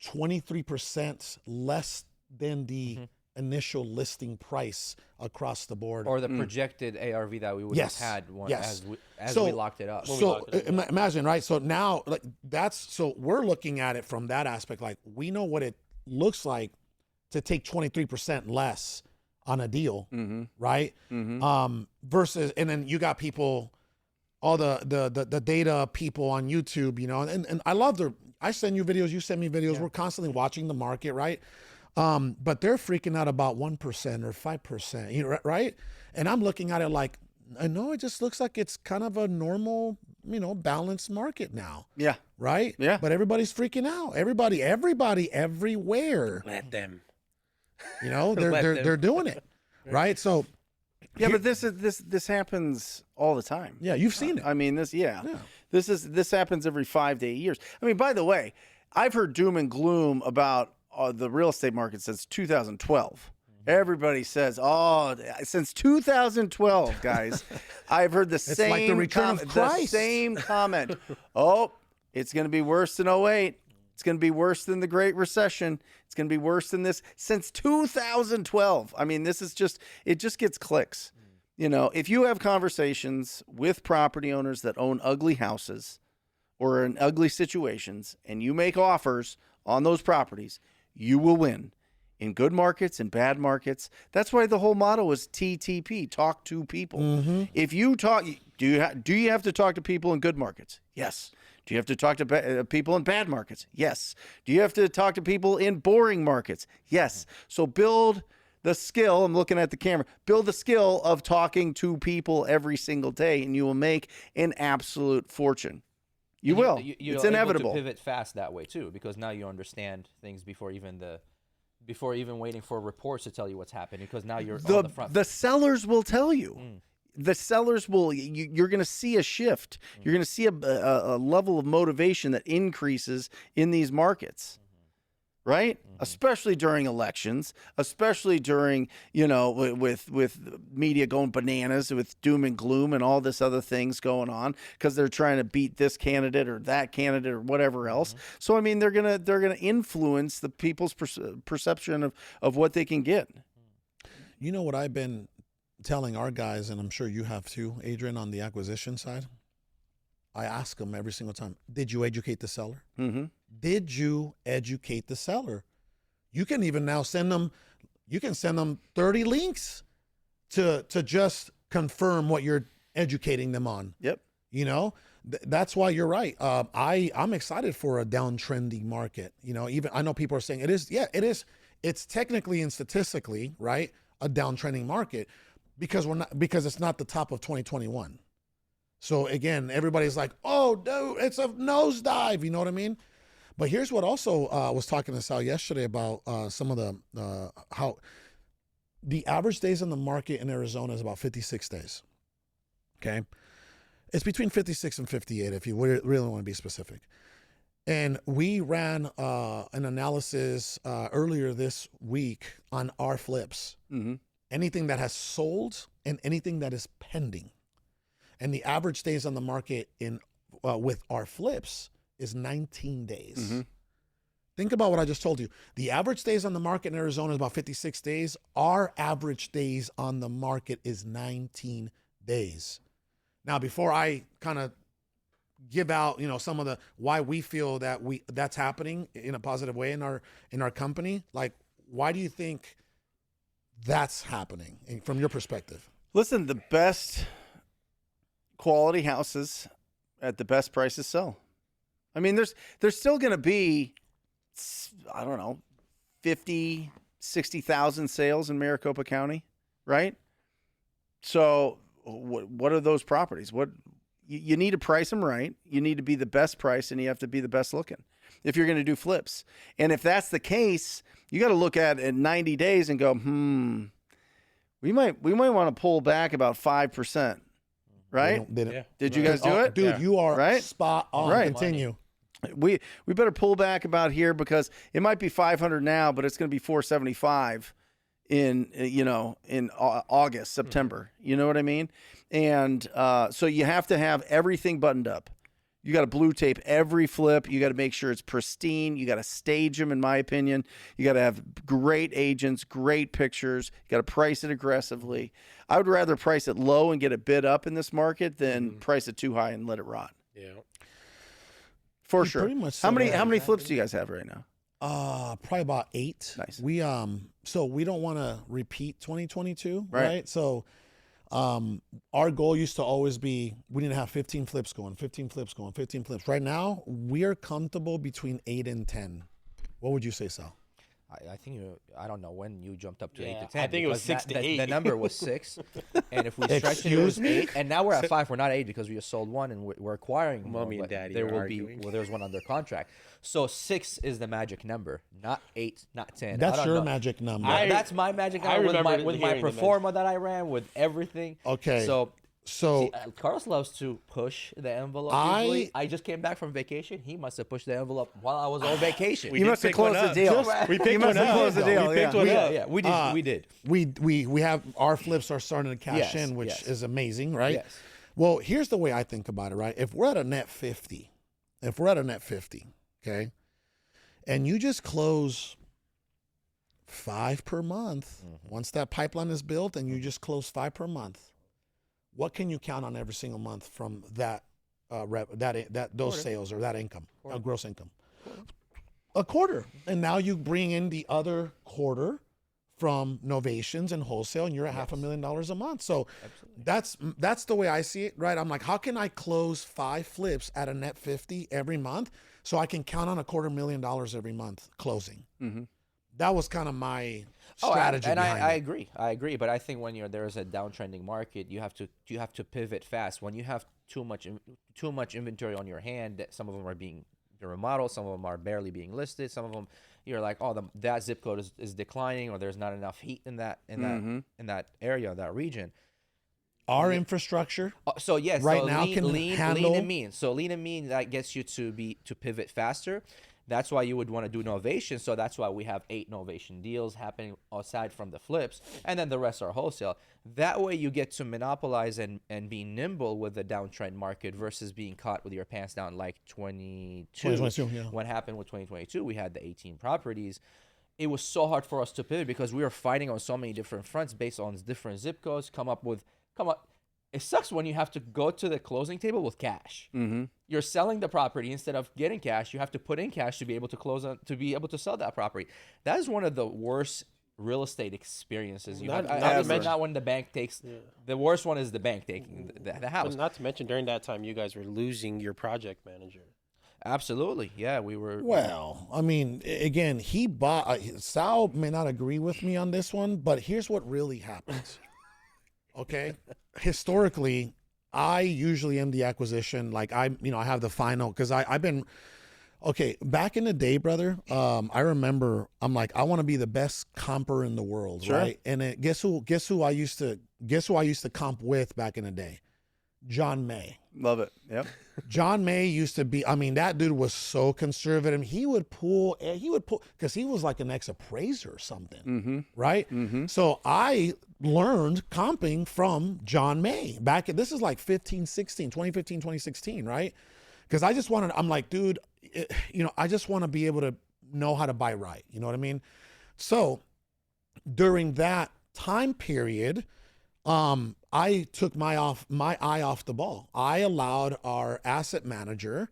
23% less than the initial listing price across the board. Or the projected ARV that we would have had as we locked it up. So imagine, right? So now so we're looking at it from that aspect. Like we know what it looks like to take 23% less on a deal, right? Versus, and then you got people, all the data people on YouTube, and I love I send you videos, you send me videos. Yeah. We're constantly watching the market, right? But they're freaking out about 1% or 5%, right? And I'm looking at it like, I know it just looks like it's kind of a normal, balanced market now. Yeah. Right? Yeah. But everybody's freaking out. Everybody, everywhere. Let them. They're doing it, right? So. Yeah, but this happens all the time. Yeah, you've seen it. I mean, this happens every 5 to 8 years. I mean, by the way, I've heard doom and gloom about the real estate market since 2012. Everybody says, since 2012, guys, I've heard the same. Like the return of Christ. The same comment. It's going to be worse than 08. It's going to be worse than the Great Recession. It's going to be worse than this since 2012. I mean, it just gets clicks. If you have conversations with property owners that own ugly houses or in ugly situations and you make offers on those properties, you will win in good markets and bad markets. That's why the whole motto is TTP, talk to people. If you talk, do you have to talk to people in good markets? Yes. Do you have to talk to people in bad markets? Yes. Do you have to talk to people in boring markets? Yes. So build the skill, I'm looking at the camera, build the skill of talking to people every single day, and you will make an absolute fortune. You will. It's inevitable. Able to pivot fast that way too, because now you understand things before even waiting for reports to tell you what's happening, because now you're on the front. The sellers will tell you. The sellers will, you're going to see a shift. You're going to see a level of motivation that increases in these markets, right? Especially during elections, especially during, with media going bananas with doom and gloom and all this other things going on because they're trying to beat this candidate or that candidate or whatever else. So I mean, they're gonna influence the people's perception of what they can get. You know what I've been telling our guys, and I'm sure you have too, Adrian, on the acquisition side? I ask them every single time, did you educate the seller? Mm-hmm. Did you educate the seller? You can even now send them 30 links to just confirm what you're educating them on. Yep. That's why you're right. I'm excited for a downtrending market. Even I know people are saying it is. It's technically and statistically, right, a downtrending market because it's not the top of 2021. So again, everybody's like, oh, dude, it's a nosedive. You know what I mean? But here's what also was talking to Sal yesterday about some of the how the average days on the market in Arizona is about 56 days. Okay. It's between 56 and 58 if you really want to be specific. And we ran an analysis earlier this week on our flips. Mm-hmm. Anything that has sold and anything that is pending. And the average days on the market with our flips is 19 days. Mm-hmm. Think about what I just told you. The average days on the market in Arizona is about 56 days. Our average days on the market is 19 days. Now, before I kind of give out, some of the why we feel that's happening in a positive way in our company, like why do you think that's happening from your perspective? Listen, the best quality houses at the best prices sell. I mean, there's still going to be, I don't know, 50, 60,000 sales in Maricopa County, right? So what are those properties? You need to price them right. You need to be the best price, and you have to be the best looking if you're going to do flips. And if that's the case, you got to look at it in 90 days and go, we might want to pull back about 5%. Right? Did you guys do it? Dude, yeah. You are right? Spot on. Right. Continue. We better pull back about here because it might be 500 now, but it's going to be 475 in August, September. You know what I mean? And so you have to have everything buttoned up. You got to blue tape every flip. You got to make sure it's pristine. You got to stage them, in my opinion. You got to have great agents, great pictures. You got to price it aggressively. I would rather price it low and get a bid up in this market than price it too high and let it rot. Yeah. For You sure. pretty much How said many that. flips do you guys have right now? Probably about 8. Nice. We so we don't want to repeat 2022, Right. right? So our goal used to always be we need to have 15 flips going. Right now, we are comfortable between 8 and 10. What would you say, Sal? I think I don't know when you jumped up to 8 Yeah, to 10. I think it was because 6 to 8. The number was 6, and if we stretch it, it was Excuse me? 8. And now we're at 5. We're not 8 because we just sold one, and we're acquiring more. Mommy and but Daddy there are will arguing. be there's one under contract. So 6 is the magic number, not 8, not 10. I That's don't your know. magic number. That's my magic I number with remember my hearing the performa that I ran with everything. Okay. So So Carlos loves to push the envelope. I- Usually. I just came back from vacation. He must have pushed the envelope while I was on vacation. We You did must have pick one closed the up. deal. We You picked must one have up. closed the deal. We picked yeah. one up. yeah, we did. we have our flips are starting to cash Yes, in, which yes. is amazing, right? Yes. Well, here's the way I think about it, right? If we're at a net 50, okay, and you just close 5 per month, once that pipeline is built and you just close 5 per month, what can you count on every single month from that those sales or that income, gross income? A quarter. And now you bring in the other quarter from Novations and Wholesale, and you're at $500,000 a month. So that's the way I see it, right? I'm like, how can I close 5 flips at a net 50 every month so I can count on $250,000 every month closing? Mm-hmm. That was kind of my strategy. And behind I it. agree. But I think when there is a downtrending market, you have to pivot fast. When you have too much inventory on your hand, that some of them are being remodeled, some of them are barely being listed, some of them you're like, oh, that zip code is declining, or there's not enough heat in that area, that region. Our infrastructure So yes, right so now lean, can lean handle. and mean. So lean and mean, that gets you to pivot faster. That's why you would want to do Novations. So that's why we have 8 Novation deals happening aside from the flips, and then the rest are wholesale. That way you get to monopolize and be nimble with the downtrend market versus being caught with your pants down like 2022, yeah. What happened with 2022, we had the 18 properties. It was so hard for us to pivot because we were fighting on so many different fronts based on different zip codes. It sucks when you have to go to the closing table with cash. Mm-hmm. You're selling the property instead of getting cash. You have to put in cash to be able to sell that property. That is one of the worst real estate experiences you have. Obviously, not when the bank takes. Yeah. The worst one is the bank taking the house. But not to mention, during that time, you guys were losing your project manager. Absolutely, yeah, we were. Well, I mean, again, he bought. Sal may not agree with me on this one, but here's what really happens. Okay, historically, I usually am the acquisition. Like I have the final because I've been. Okay, back in the day, brother, I remember I'm like, I want to be the best comper in the world, sure. right? And guess who I used to comp with back in the day? John May. Love it. Yep. John May used to be, I mean, that dude was so conservative. He would pull, because he was like an ex-appraiser or something, right? Mm-hmm. So I learned comping from John May this is like 2015, 2016, right? Because I'm like, dude, I just want to be able to know how to buy right. You know what I mean? So during that time period, I took my eye off the ball. I allowed our asset manager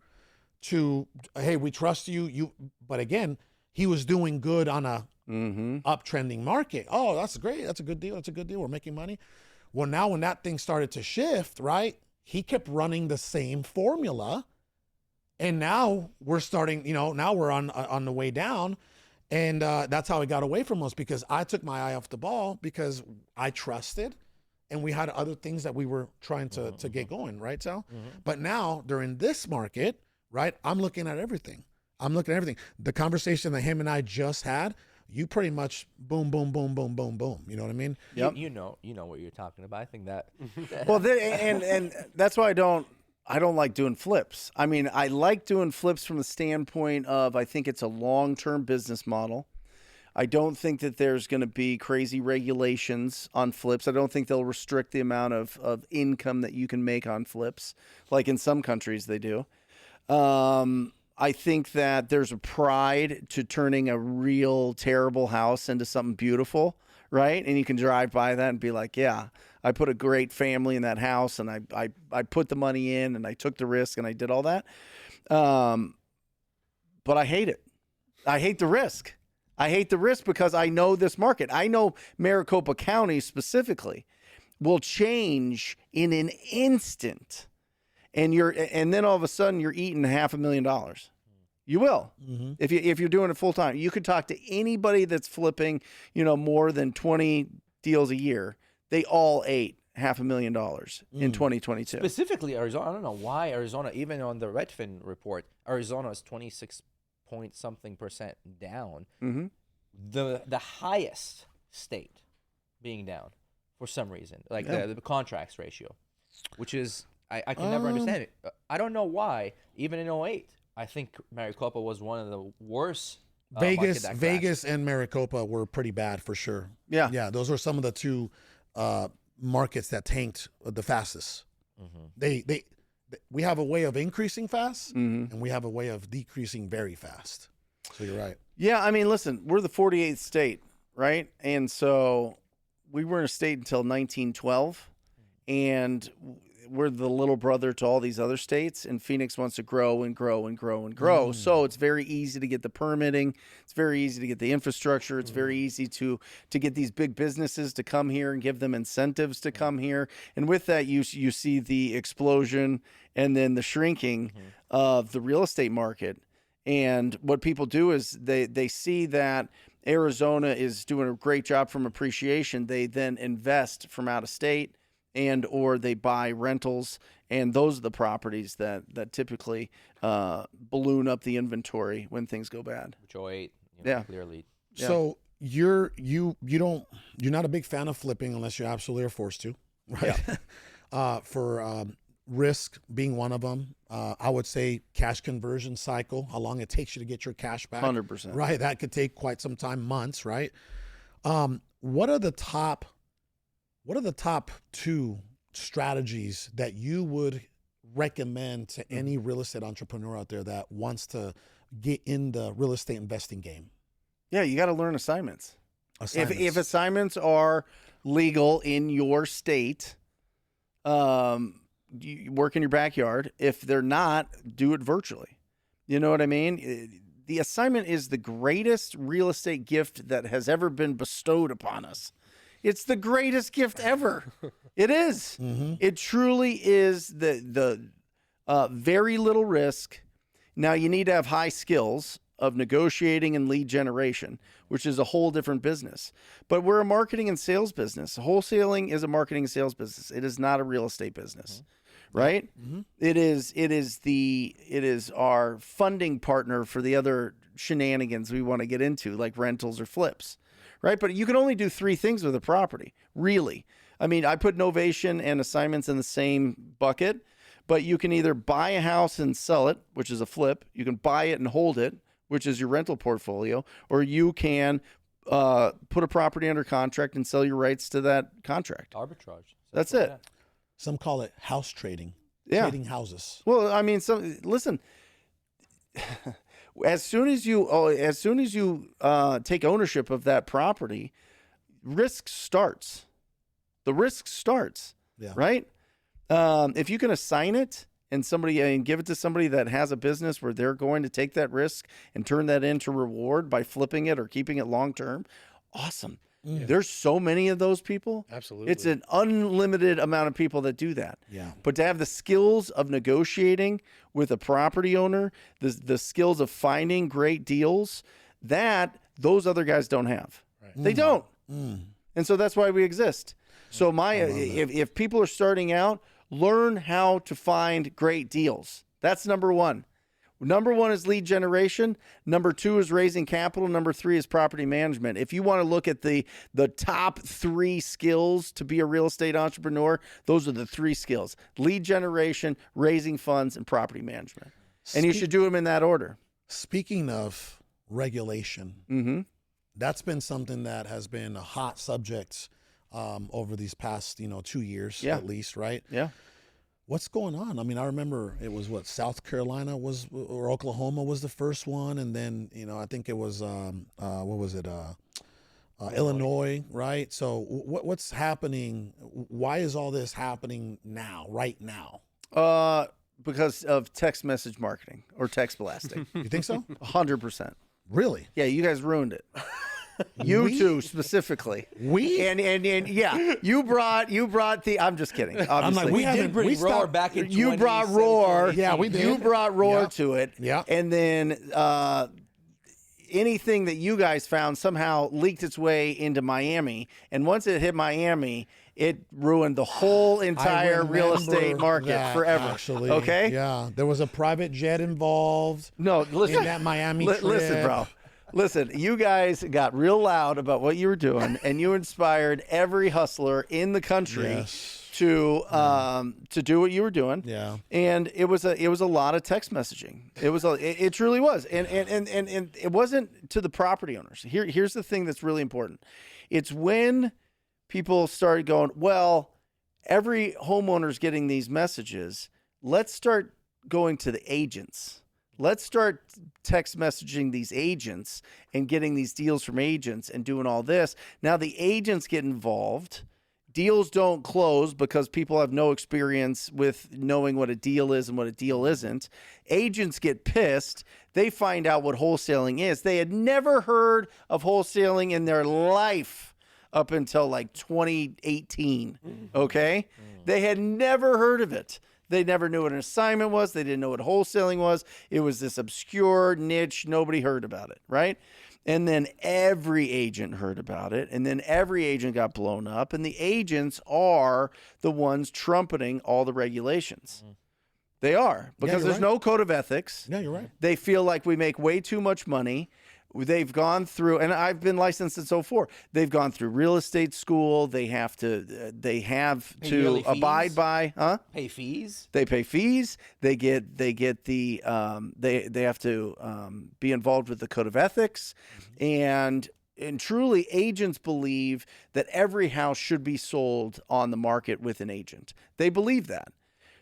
to, hey, we trust you. But again, he was doing good on a uptrending market. Oh, that's great. That's a good deal. We're making money. Well, now when that thing started to shift, right? He kept running the same formula. And now we're starting, now we're on the way down. And that's how it got away from us, because I took my eye off the ball because I trusted, and we had other things that we were trying to get going, right, Sal? But now during this market, right, I'm looking at everything. The conversation that him and I just had, you pretty much boom, boom, boom, boom, boom, boom. You know what I mean? Yep. You know what you're talking about. I think that. Well, and that's why I don't like doing flips. I mean, I like doing flips from the standpoint of, I think it's a long-term business model. I don't think that there's going to be crazy regulations on flips. I don't think they'll restrict the amount of income that you can make on flips, like in some countries they do. I think that there's a pride to turning a real terrible house into something beautiful, right? And you can drive by that and be like, yeah, I put a great family in that house, and I put the money in, and I took the risk, and I did all that. But I hate it. I hate the risk. I hate the risk because I know this market. I know Maricopa County specifically will change in an instant, and then all of a sudden you're eating $500,000. You will, if you're doing it full time. You could talk to anybody that's flipping, more than 20 deals a year. They all ate $500,000 in 2022. Specifically Arizona. I don't know why Arizona, even on the Redfin report, Arizona is 26-point-something% down. The highest state being down for some reason, like the contracts ratio, which is, I can never understand it. I don't know why. Even in 2008, I think Maricopa was one of the worst. Vegas and Maricopa were pretty bad for sure. Yeah. Those are some of the two markets that tanked the fastest. We have a way of increasing fast, and we have a way of decreasing very fast. So you're right. Yeah, I mean, listen, we're the 48th state, right? And so we were in a state until 1912, and we're the little brother to all these other states, and Phoenix wants to grow and grow and grow and grow. So it's very easy to get the permitting. It's very easy to get the infrastructure. It's very easy to get these big businesses to come here and give them incentives to come here. And with that, you see the explosion and then the shrinking of the real estate market. And what people do is they see that Arizona is doing a great job from appreciation. They then invest from out of state, and or they buy rentals, and those are the properties that typically balloon up the inventory when things go bad. Which 08, clearly. So you're not a big fan of flipping unless you're absolutely forced to, right? risk being one of them. I would say cash conversion cycle, how long it takes you to get your cash back. 100%. Right. That could take quite some time, months, right? What are the top 2 strategies that you would recommend to any real estate entrepreneur out there that wants to get in the real estate investing game? Yeah, you got to learn assignments. Assignments. If assignments are legal in your state, you work in your backyard. If they're not, do it virtually. You know what I mean? The assignment is the greatest real estate gift that has ever been bestowed upon us. It's the greatest gift ever. It is. Mm-hmm. It truly is the very little risk. Now, you need to have high skills of negotiating and lead generation, which is a whole different business. But we're a marketing and sales business. Wholesaling is a marketing and sales business. It is not a real estate business, right? Mm-hmm. It is our funding partner for the other shenanigans we want to get into, like rentals or flips, right? But you can only do 3 things with a property, really. I mean, I put novation and assignments in the same bucket, but you can either buy a house and sell it, which is a flip. You can buy it and hold it, which is your rental portfolio, or you can put a property under contract and sell your rights to that contract. Arbitrage. That's it. Some call it house trading. Yeah. Trading houses. Well, I mean, listen. As soon as you take ownership of that property, risk starts. The risk starts. Yeah. Right. If you can assign it and give it to somebody that has a business where they're going to take that risk and turn that into reward by flipping it or keeping it long term, awesome. There's so many of those people. Absolutely. It's an unlimited amount of people that do that. Yeah. But to have the skills of negotiating with a property owner, the skills of finding great deals, that those other guys don't have. Right. They don't. And so that's why we exist. So if people are starting out, learn how to find great deals. That's number 1. Number 1 is lead generation. Number 2 is raising capital. Number 3 is property management. If you want to look at the top 3 skills to be a real estate entrepreneur, those are the 3 skills: lead generation, raising funds, and property management. And you should do them in that order. Speaking of regulation, that's been something that has been a hot subject over these past 2 years at least, right? Yeah. What's going on? I mean, I remember it was South Carolina or Oklahoma was the first one, and then I think it was Illinois, right? So what's happening? Why is all this happening now, right now? Because of text message marketing or text blasting. You think so? 100%. Really? Yeah, you guys ruined it. You two specifically. We? And yeah, you brought the. I'm just kidding. Obviously. I'm like, We did bring Roar stopped- back in You brought 2017. Roar. Yeah, we did. You brought Roar Yeah. to it. Yeah. And then anything that you guys found somehow leaked its way into Miami. And once it hit Miami, it ruined the whole entire real estate market that, forever. Actually, Okay? Yeah, there was a private jet involved. No, listen. In that Miami trip. Listen, bro. Listen, you guys got real loud about what you were doing, and you inspired every hustler in the country Yes. to do what you were doing. Yeah. And it was a lot of text messaging. It truly was. And it wasn't to the property owners. Here's the thing that's really important. It's when people started going, well, every homeowner's getting these messages. Let's start going to the agents. Let's start text messaging these agents and getting these deals from agents and doing all this. Now the agents get involved. Deals don't close because people have no experience with knowing what a deal is and what a deal isn't. Agents get pissed. They find out what wholesaling is. They had never heard of wholesaling in their life up until like 2018. Okay? They had never heard of it. They never knew what an assignment was. They didn't know what wholesaling was. It was this obscure niche. Nobody heard about it, right? And then every agent heard about it. And then every agent got blown up. And the agents are the ones trumpeting all the regulations. They are. Because you're there's right. no code of ethics. Yeah, you're right. They feel like we make way too much money. they've gone through, and I've been licensed since '04. They've gone through real estate school. They have to Pay yearly abide fees? by, Pay fees. They pay fees. They get the they have to be involved with the code of ethics, and truly agents believe that every house should be sold on the market with an agent. They believe that.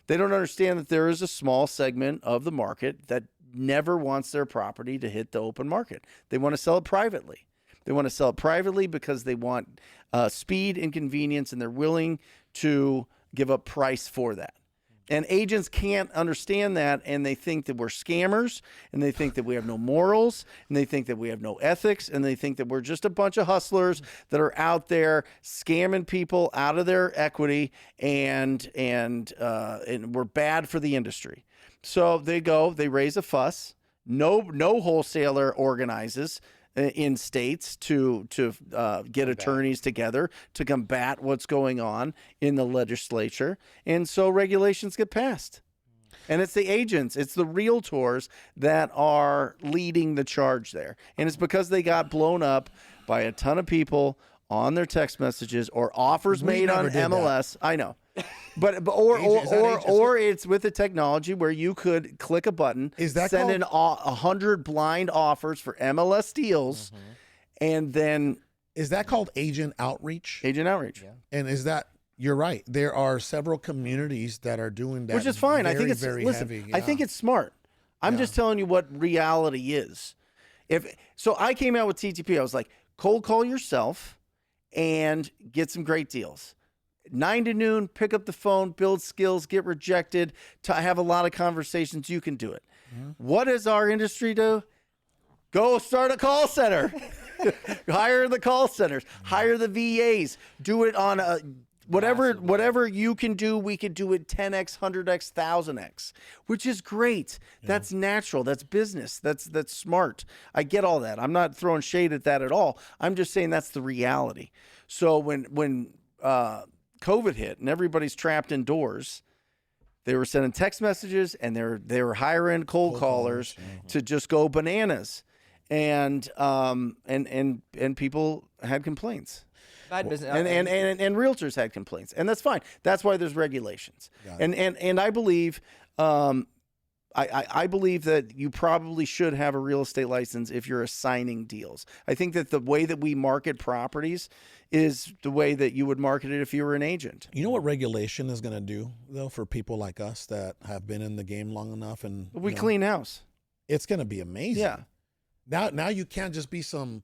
They don't understand that there is a small segment of the market that never wants their property to hit the open market. They want to sell it privately. They want to sell it privately because they want speed and convenience, and they're willing to give up price for that. And agents can't understand that, and they think that we're scammers, and they think that we have no morals, and they think that we have no ethics, and they think that we're just a bunch of hustlers that are out there scamming people out of their equity, and we're bad for the industry. So they raise a fuss. No wholesaler organizes in states to get attorneys together to combat what's going on in the legislature. And so regulations get passed. And it's the agents, it's the realtors that are leading the charge there. And it's because they got blown up by a ton of people on their text messages or offers made on MLS. I know. But or it's with the technology where you could click a button, send in 100 blind offers for MLS deals, and then is that called agent outreach? Agent outreach. Yeah. And is that you're right? There are several communities that are doing that, which is fine. Very, I think it's very listen. heavy. I think it's smart. I'm just telling you what reality is. So I came out with TTP. I was like, cold call yourself and get some great deals. 9 to noon, pick up the phone, build skills, get rejected, have a lot of conversations. You can do it. What does our industry do? Go start a call center. Hire the call centers. Hire the VAs. Do it on whatever you can do. We can do it 10x, 100x, 1000x, which is great. Yeah. That's natural. That's business. That's smart. I get all that. I'm not throwing shade at that at all. I'm just saying that's the reality. So when COVID hit and everybody's trapped indoors, they were sending text messages and they were hiring cold callers to just go bananas, and people had complaints. Bad business. And realtors had complaints, and that's fine. That's why there's regulations. And I believe I believe that you probably should have a real estate license if you're assigning deals. I think that the way that we market properties is the way that you would market it if you were an agent. You know what regulation is going to do, though, for people like us that have been in the game long enough? And we clean house. It's going to be amazing. Yeah. Now you can't just be some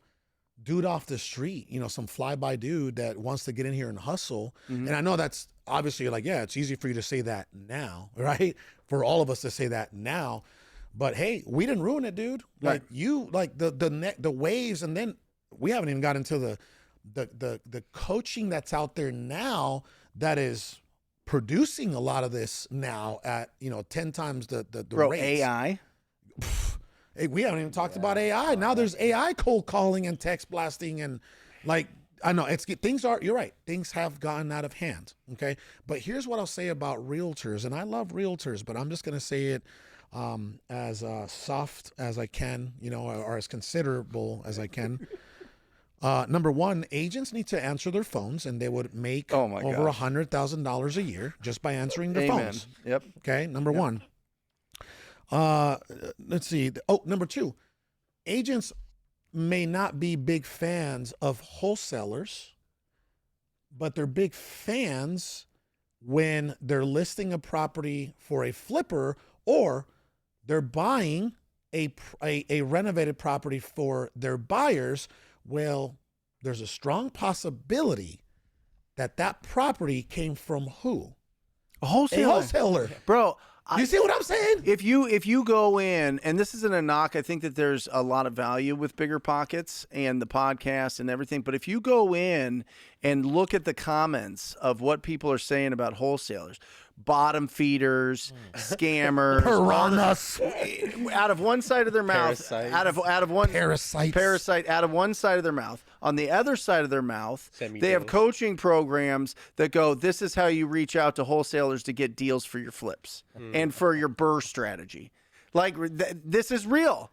dude off the street, some fly-by dude that wants to get in here and hustle. And I know that's obviously like, yeah, it's easy for you to say that now, right? For all of us to say that now. But hey, we didn't ruin it, dude. Like the waves, and then we haven't even got into the coaching that's out there now that is producing a lot of this now at 10 times the rates. AI. Hey, we haven't even talked about AI. Now there's AI cold calling and text blasting, and I know you're right. Things have gotten out of hand. Okay. But here's what I'll say about realtors. And I love realtors, but I'm just going to say it as soft as I can, or as considerable as I can. Number one, agents need to answer their phones, and they would make over $100,000 a year just by answering their phones. Yep. Okay. Number one. Let's see. Number two, agents may not be big fans of wholesalers, but they're big fans when they're listing a property for a flipper, or they're buying a renovated property for their buyers. Well, there's a strong possibility that property came from who? A wholesaler. A wholesaler. Bro, you see what I'm saying? If you go in, and this isn't a knock, I think that there's a lot of value with Bigger Pockets and the podcast and everything. But if you go in and look at the comments of what people are saying about wholesalers, bottom feeders, scammers, piranhas, out of one side of their mouth, Parasites. out of one parasite out of one side of their mouth. On the other side of their mouth, Semi-deals. they have coaching programs that go, this is how you reach out to wholesalers to get deals for your flips and for your burr strategy. Like, this is real.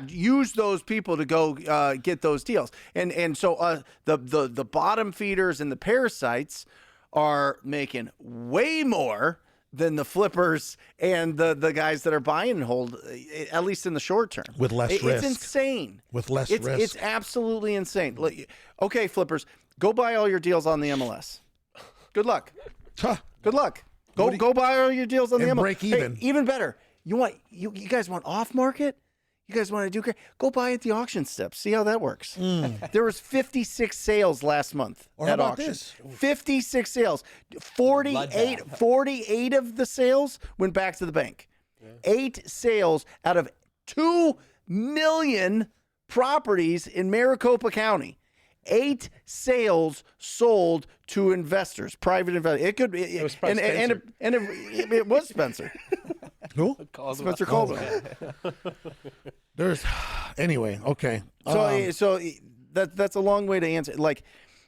use those people to go get those deals. And so the bottom feeders and the parasites are making way more than the flippers and the guys that are buying and hold, at least in the short term. With less risk. It's insane. With less risk. It's absolutely insane. Okay, flippers, go buy all your deals on the MLS. Good luck. Good luck. Go buy all your deals on the MLS. Break even. Hey, even better. You guys want off market? You guys want to do great? Go buy at the auction steps. See how that works. There was 56 sales last month at auction. 56 sales. 48 of the sales went back to the bank. 8 sales out of 2 million properties in Maricopa County. 8 sales sold to investors, private investors. It was probably Spencer. It was Spencer. Who? Spencer Caldwell. Anyway, okay. So that's a long way to answer. Like,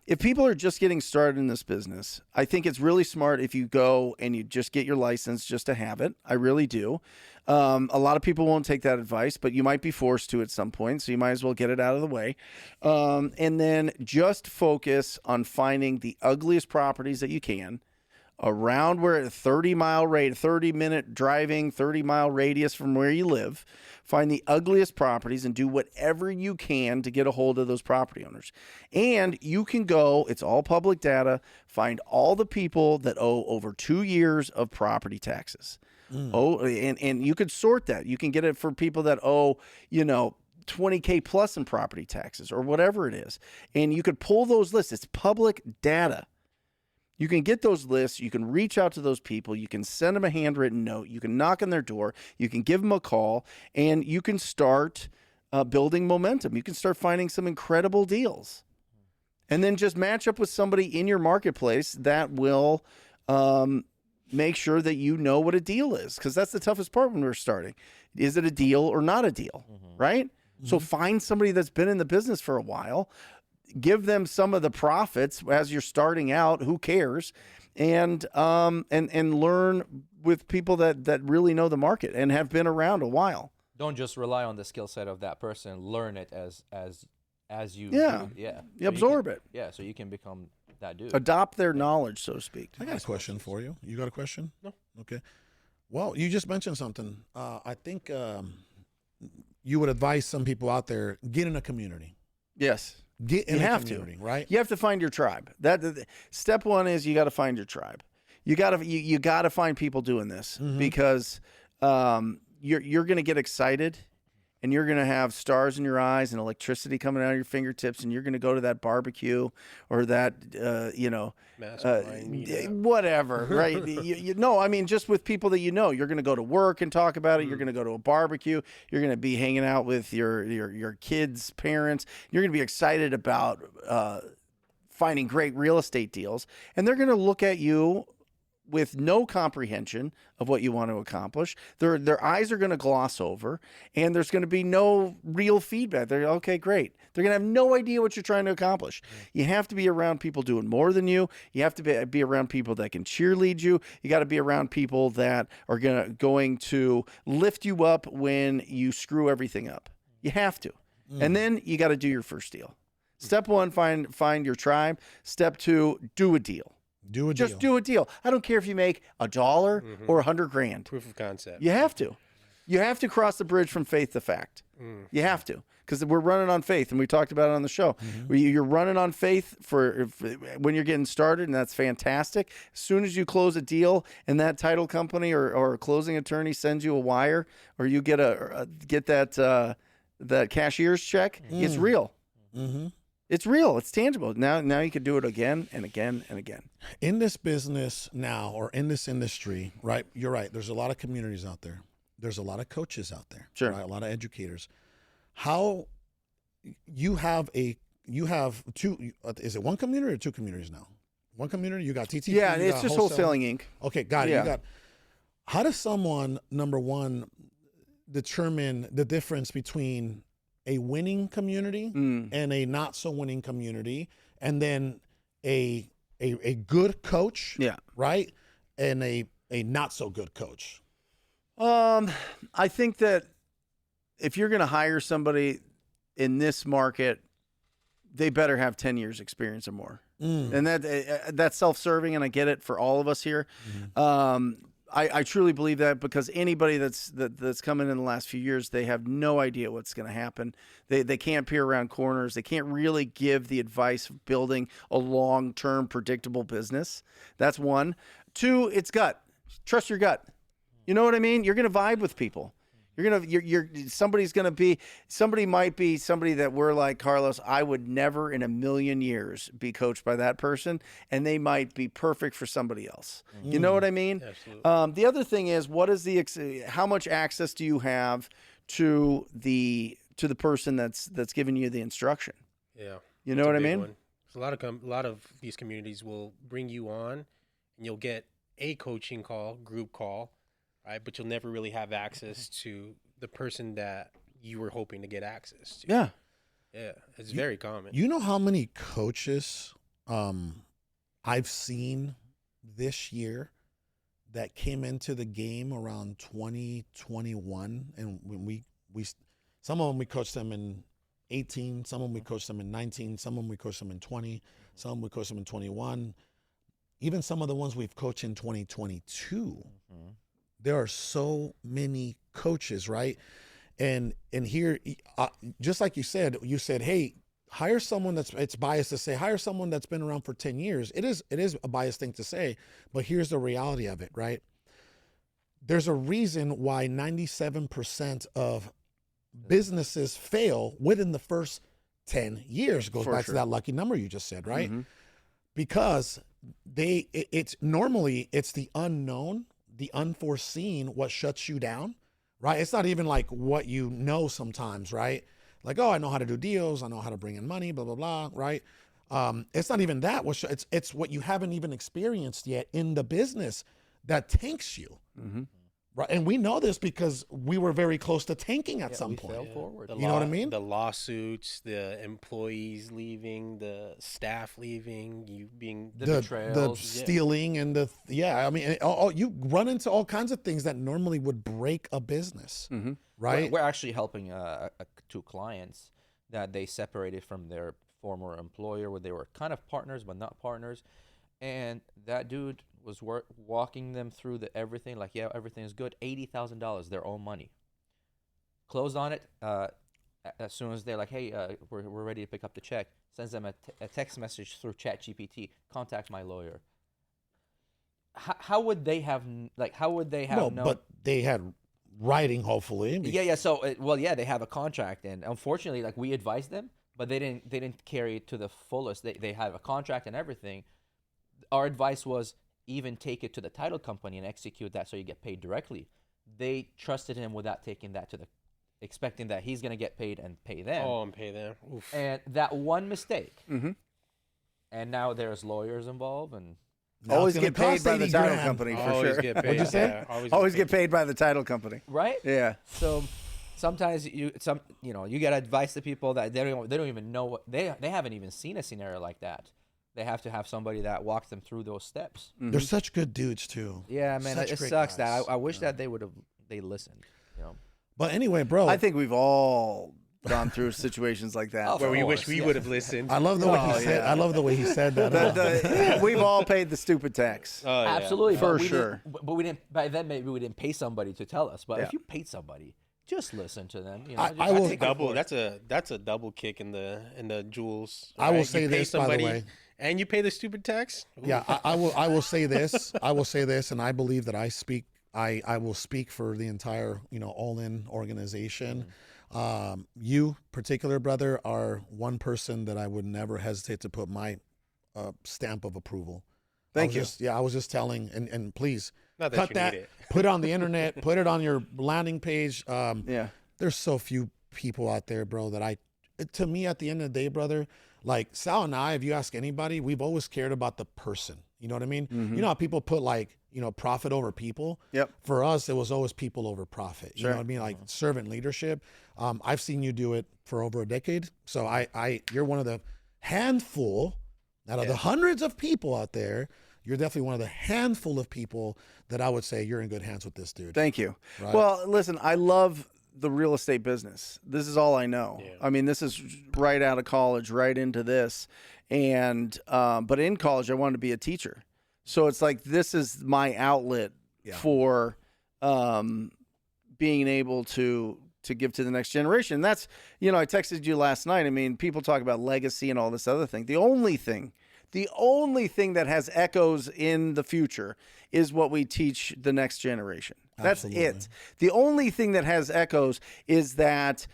if people are just getting started in this business, I think it's really smart if you go and you just get your license just to have it. I really do. A lot of people won't take that advice, but you might be forced to at some point, so you might as well get it out of the way. And then just focus on finding the ugliest properties that you can around where a 30-minute driving, 30-mile radius from where you live. Find the ugliest properties and do whatever you can to get a hold of those property owners. And you can go, it's all public data, find all the people that owe over 2 years of property taxes. And you could sort that. You can get it for people that owe, $20K plus in property taxes or whatever it is. And you could pull those lists. It's public data. You can get those lists. You can reach out to those people. You can send them a handwritten note. You can knock on their door. You can give them a call, and you can start building momentum. You can start finding some incredible deals, and then just match up with somebody in your marketplace that will make sure that you know what a deal is, because that's the toughest part when we're starting. Is it a deal or not a deal, right? So find somebody that's been in the business for a while. Give them some of the profits as you're starting out. Who cares? And learn with people that really know the market and have been around a while. Don't just rely on the skill set of that person. Learn it as you You absorb it. Yeah, so you can become that dude. Adopt their knowledge, so to speak. I got a question for you. You got a question? No. Okay. Well, you just mentioned something. I think you would advise some people out there, get in a community. Yes. Get in you a have community, to. Right? You have to find your tribe. Step one is you got to find your tribe. You got to find people doing this because you're going to get excited and you're going to have stars in your eyes and electricity coming out of your fingertips, and you're going to go to that barbecue or that whatever, right? I mean, just with people that you know, you're going to go to work and talk about it. You're going to go to a barbecue. You're going to be hanging out with your kids' parents. You're going to be excited about finding great real estate deals, and they're going to look at you with no comprehension of what you want to accomplish. Their eyes are going to gloss over, and there's going to be no real feedback. They're okay, great. They're going to have no idea what you're trying to accomplish. You have to be around people doing more than you. You have to be around people that can cheerlead you. You got to be around people that are going to lift you up when you screw everything up. You have to. And then you got to do your first deal. Step one, find your tribe. Step two, do a deal. Just do a deal. I don't care if you make $1 or $100,000. Proof of concept. You have to. You have to cross the bridge from faith to fact. You have to, because we're running on faith, and we talked about it on the show. You're running on faith for when you're getting started, and that's fantastic. As soon as you close a deal, and that title company or a closing attorney sends you a wire, or you get that cashier's check, it's real. It's real. It's tangible. Now you can do it again and again and again. In this business now, or in this industry, right? You're right. There's a lot of communities out there. There's a lot of coaches out there. Sure. Right? A lot of educators. How you have two? Is it one community or two communities now? One community. You got TTP. Yeah, it's just Wholesaling Inc. Okay, got it. Yeah. How does someone, number one, determine the difference between a winning community and a not so winning community, and then a good coach, right, and a not so good coach? I think that if you're going to hire somebody in this market, they better have 10 years experience or more. And that's self-serving, and I get it for all of us here. I truly believe that, because anybody that's come in the last few years, they have no idea what's going to happen. They can't peer around corners. They can't really give the advice of building a long-term predictable business. That's one. Two, it's gut. Trust your gut. You know what I mean? You're going to vibe with people. Somebody might be somebody that we're like, Carlos, I would never in a million years be coached by that person, and they might be perfect for somebody else. You know what I mean? Absolutely. The other thing is, how much access do you have to the person that's giving you the instruction? Yeah. You know what I mean? One. So a lot of these communities will bring you on, and you'll get a coaching call, group call, right? But you'll never really have access to the person that you were hoping to get access to. Yeah. Yeah. It's very common. You know how many coaches I've seen this year that came into the game around 2021, and when we some of them we coached them in 18, some of them we coached them in 19, some of them we coached them in 20, some of them we coached them in 21, even some of the ones we've coached in 2022. There are so many coaches, right? And here, just like you said, hey, hire someone it's biased to say, hire someone that's been around for 10 years. It is a biased thing to say, but here's the reality of it, right? There's a reason why 97% of businesses fail within the first 10 years. Goes back to that lucky number you just said, right? Because it's normally the unknown, the unforeseen, what shuts you down, right? It's not even like what you know sometimes, right? Like, oh, I know how to do deals, I know how to bring in money, blah, blah, blah, right? It's not even that. It's what you haven't even experienced yet in the business that tanks you, right? And we know this because we were very close to tanking at some point. Fell forward. You know what I mean? The lawsuits, the employees leaving, the staff leaving, you being The the betrayals. stealing and I mean, you run into all kinds of things that normally would break a business, right? We're actually helping two clients that they separated from their former employer, where they were kind of partners but not partners, and that dude was walking them through everything. Like, yeah, everything's good. $80,000, their own money. Closed on it. As soon as they're like, hey, we're ready to pick up the check, sends them a text message through ChatGPT. Contact my lawyer. How would they have known? But they had writing, hopefully. Yeah. So, they have a contract, and unfortunately, like, we advised them, but they didn't carry it to the fullest. They have a contract and everything. Our advice was even take it to the title company and execute that so you get paid directly. They trusted him without taking that expecting that he's going to get paid and pay them. Oh, and pay them. Oof. And that one mistake. And now there's lawyers involved, and Always get paid by the title company, for Always sure. get paid. What'd you say? Yeah, Always get paid by the title company. right? Yeah. So sometimes you get advice to people that they don't even know what they haven't even seen a scenario like that. They have to have somebody that walks them through those steps. They're such good dudes too. Yeah, man, Such it great sucks guys. that I wish that they listened. You know? But anyway, bro, I think we've all gone through situations like that. Oh, Where we Of wish course, we yeah. would have listened. I love the way Oh, he said. yeah. I love the way he said that. We've all paid the stupid tax. Oh, yeah. Absolutely, For but we sure. But we didn't. By then, maybe we didn't pay somebody to tell us. But Yeah. if you paid somebody, just listen to them. You know, I just will- take it Double. for it. That's a double kick in the jewels. I will right? say You pay this, by the way. and you pay the stupid tax. Ooh. Yeah, I will say this. I will say this, and I believe that I will speak for the entire, All In organization. You, particular brother, are one person that I would never hesitate to put my stamp of approval. Thank you. I was just telling, and please Not that cut you that, need it. put it on the internet, put it on your landing page. Yeah. There's so few people out there, bro, to me, at the end of the day, brother, like Sal and I, if you ask anybody, we've always cared about the person. You know what I mean? You know how people put profit over people? Yep. For us, it was always people over profit. You Sure. know what I mean? Like servant leadership. I've seen you do it for over a decade. So you're one of the handful out of the hundreds of people out there. You're definitely one of the handful of people that I would say you're in good hands with this dude. Thank you. Right. Well, listen, I love the real estate business. This is all I know. Yeah. I mean, this is right out of college, right into this. And but in college, I wanted to be a teacher. So it's like this is my outlet for being able to give to the next generation. And that's, I texted you last night. I mean, people talk about legacy and all this other thing. The only thing that has echoes in the future is what we teach the next generation. That's it. The only thing that has echoes is that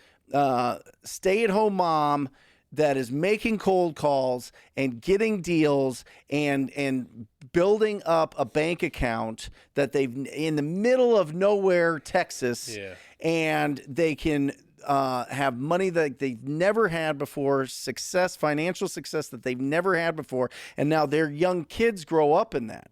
stay-at-home mom that is making cold calls and getting deals and building up a bank account that they've in the middle of nowhere, Texas, and they can have money that they've never had before, financial success that they've never had before, and now their young kids grow up in that.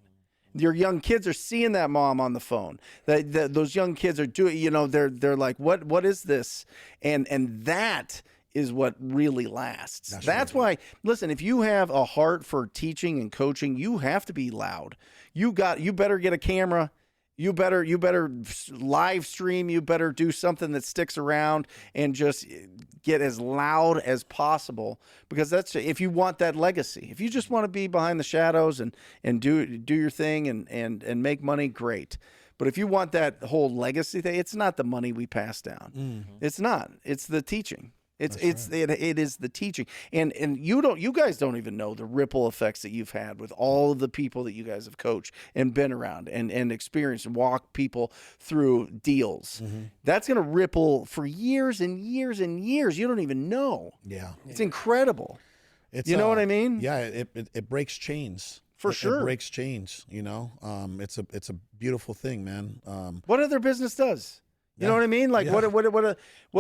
Your young kids are seeing that mom on the phone. Those young kids are doing, they're like, what is this? And that is what really lasts. That's why, listen, if you have a heart for teaching and coaching, you have to be loud. You better get a camera. You better live stream. You better do something that sticks around and just get as loud as possible, because that's if you want that legacy. If you just want to be behind the shadows and do your thing and make money, great. But if you want that whole legacy thing, it's not the money we pass down. Mm-hmm. It's not. It's the teaching. It is the teaching, and you guys don't even know the ripple effects that you've had with all of the people that you guys have coached and been around and experienced and walked people through deals. Mm-hmm. That's going to ripple for years and years and years. You don't even know. Yeah, it's incredible. You know what I mean? Yeah, it breaks chains. For sure. It breaks chains. It's a beautiful thing, man. What other business does? You know what I mean? Like what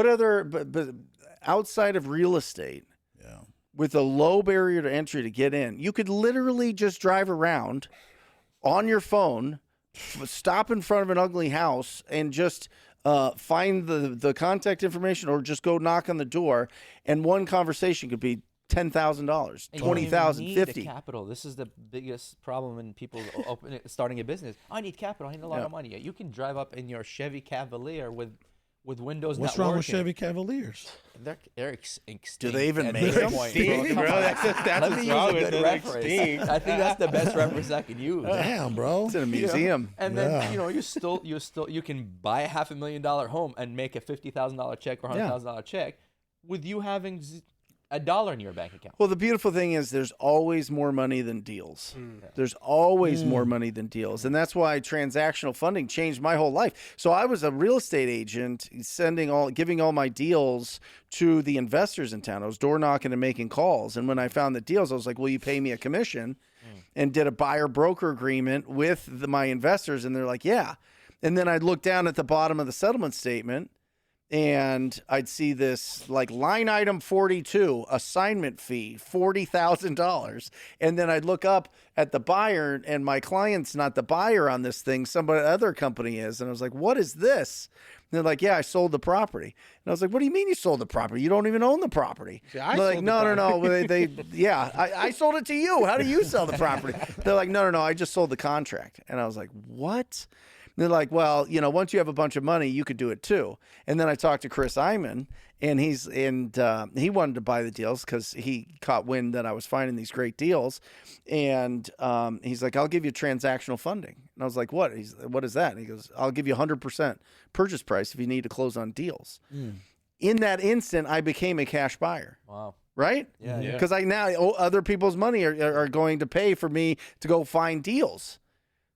other but outside of real estate, with a low barrier to entry to get in, you could literally just drive around on your phone, stop in front of an ugly house, and just find the contact information, or just go knock on the door, and one conversation could be $10,000, $20,000, $50,000. Capital. This is the biggest problem in people starting a business. I need capital. I need a lot of money. You can drive up in your Chevy Cavalier with Windows. What's wrong with Chevy Cavaliers? They're extinct. Do they even make them? Extinct, bro. That's what's wrong with them. Extinct. I think that's the best reference I can use. Damn, bro. It's in a museum. And then you can buy a $500,000 home and make a $50,000 check or $100,000 check with you having $1 in your bank account. Well, the beautiful thing is there's always more money than deals. There's always more money than deals. And that's why transactional funding changed my whole life. So I was a real estate agent giving all my deals to the investors in town. I was door knocking and making calls. And when I found the deals, I was like, will you pay me a commission? And did a buyer broker agreement with my investors. And they're like, yeah. And then I'd look down at the bottom of the settlement statement, and I'd see this like line item 42, assignment fee, $40,000. And then I'd look up at the buyer, and my client's not the buyer on this thing. Other company is. And I was like, what is this? And they're like, yeah, I sold the property. And I was like, what do you mean you sold the property? You don't even own the property. Yeah, they're like, no. I sold it to you. How do you sell the property? They're like, no, I just sold the contract. And I was like, what? They're like, well, once you have a bunch of money, you could do it too. And then I talked to Chris Iman, and he wanted to buy the deals because he caught wind that I was finding these great deals. And he's like, I'll give you transactional funding. And I was like, what? What is that? And he goes, I'll give you 100% purchase price if you need to close on deals. In that instant, I became a cash buyer. Wow. Right? Yeah. Because other people's money are going to pay for me to go find deals.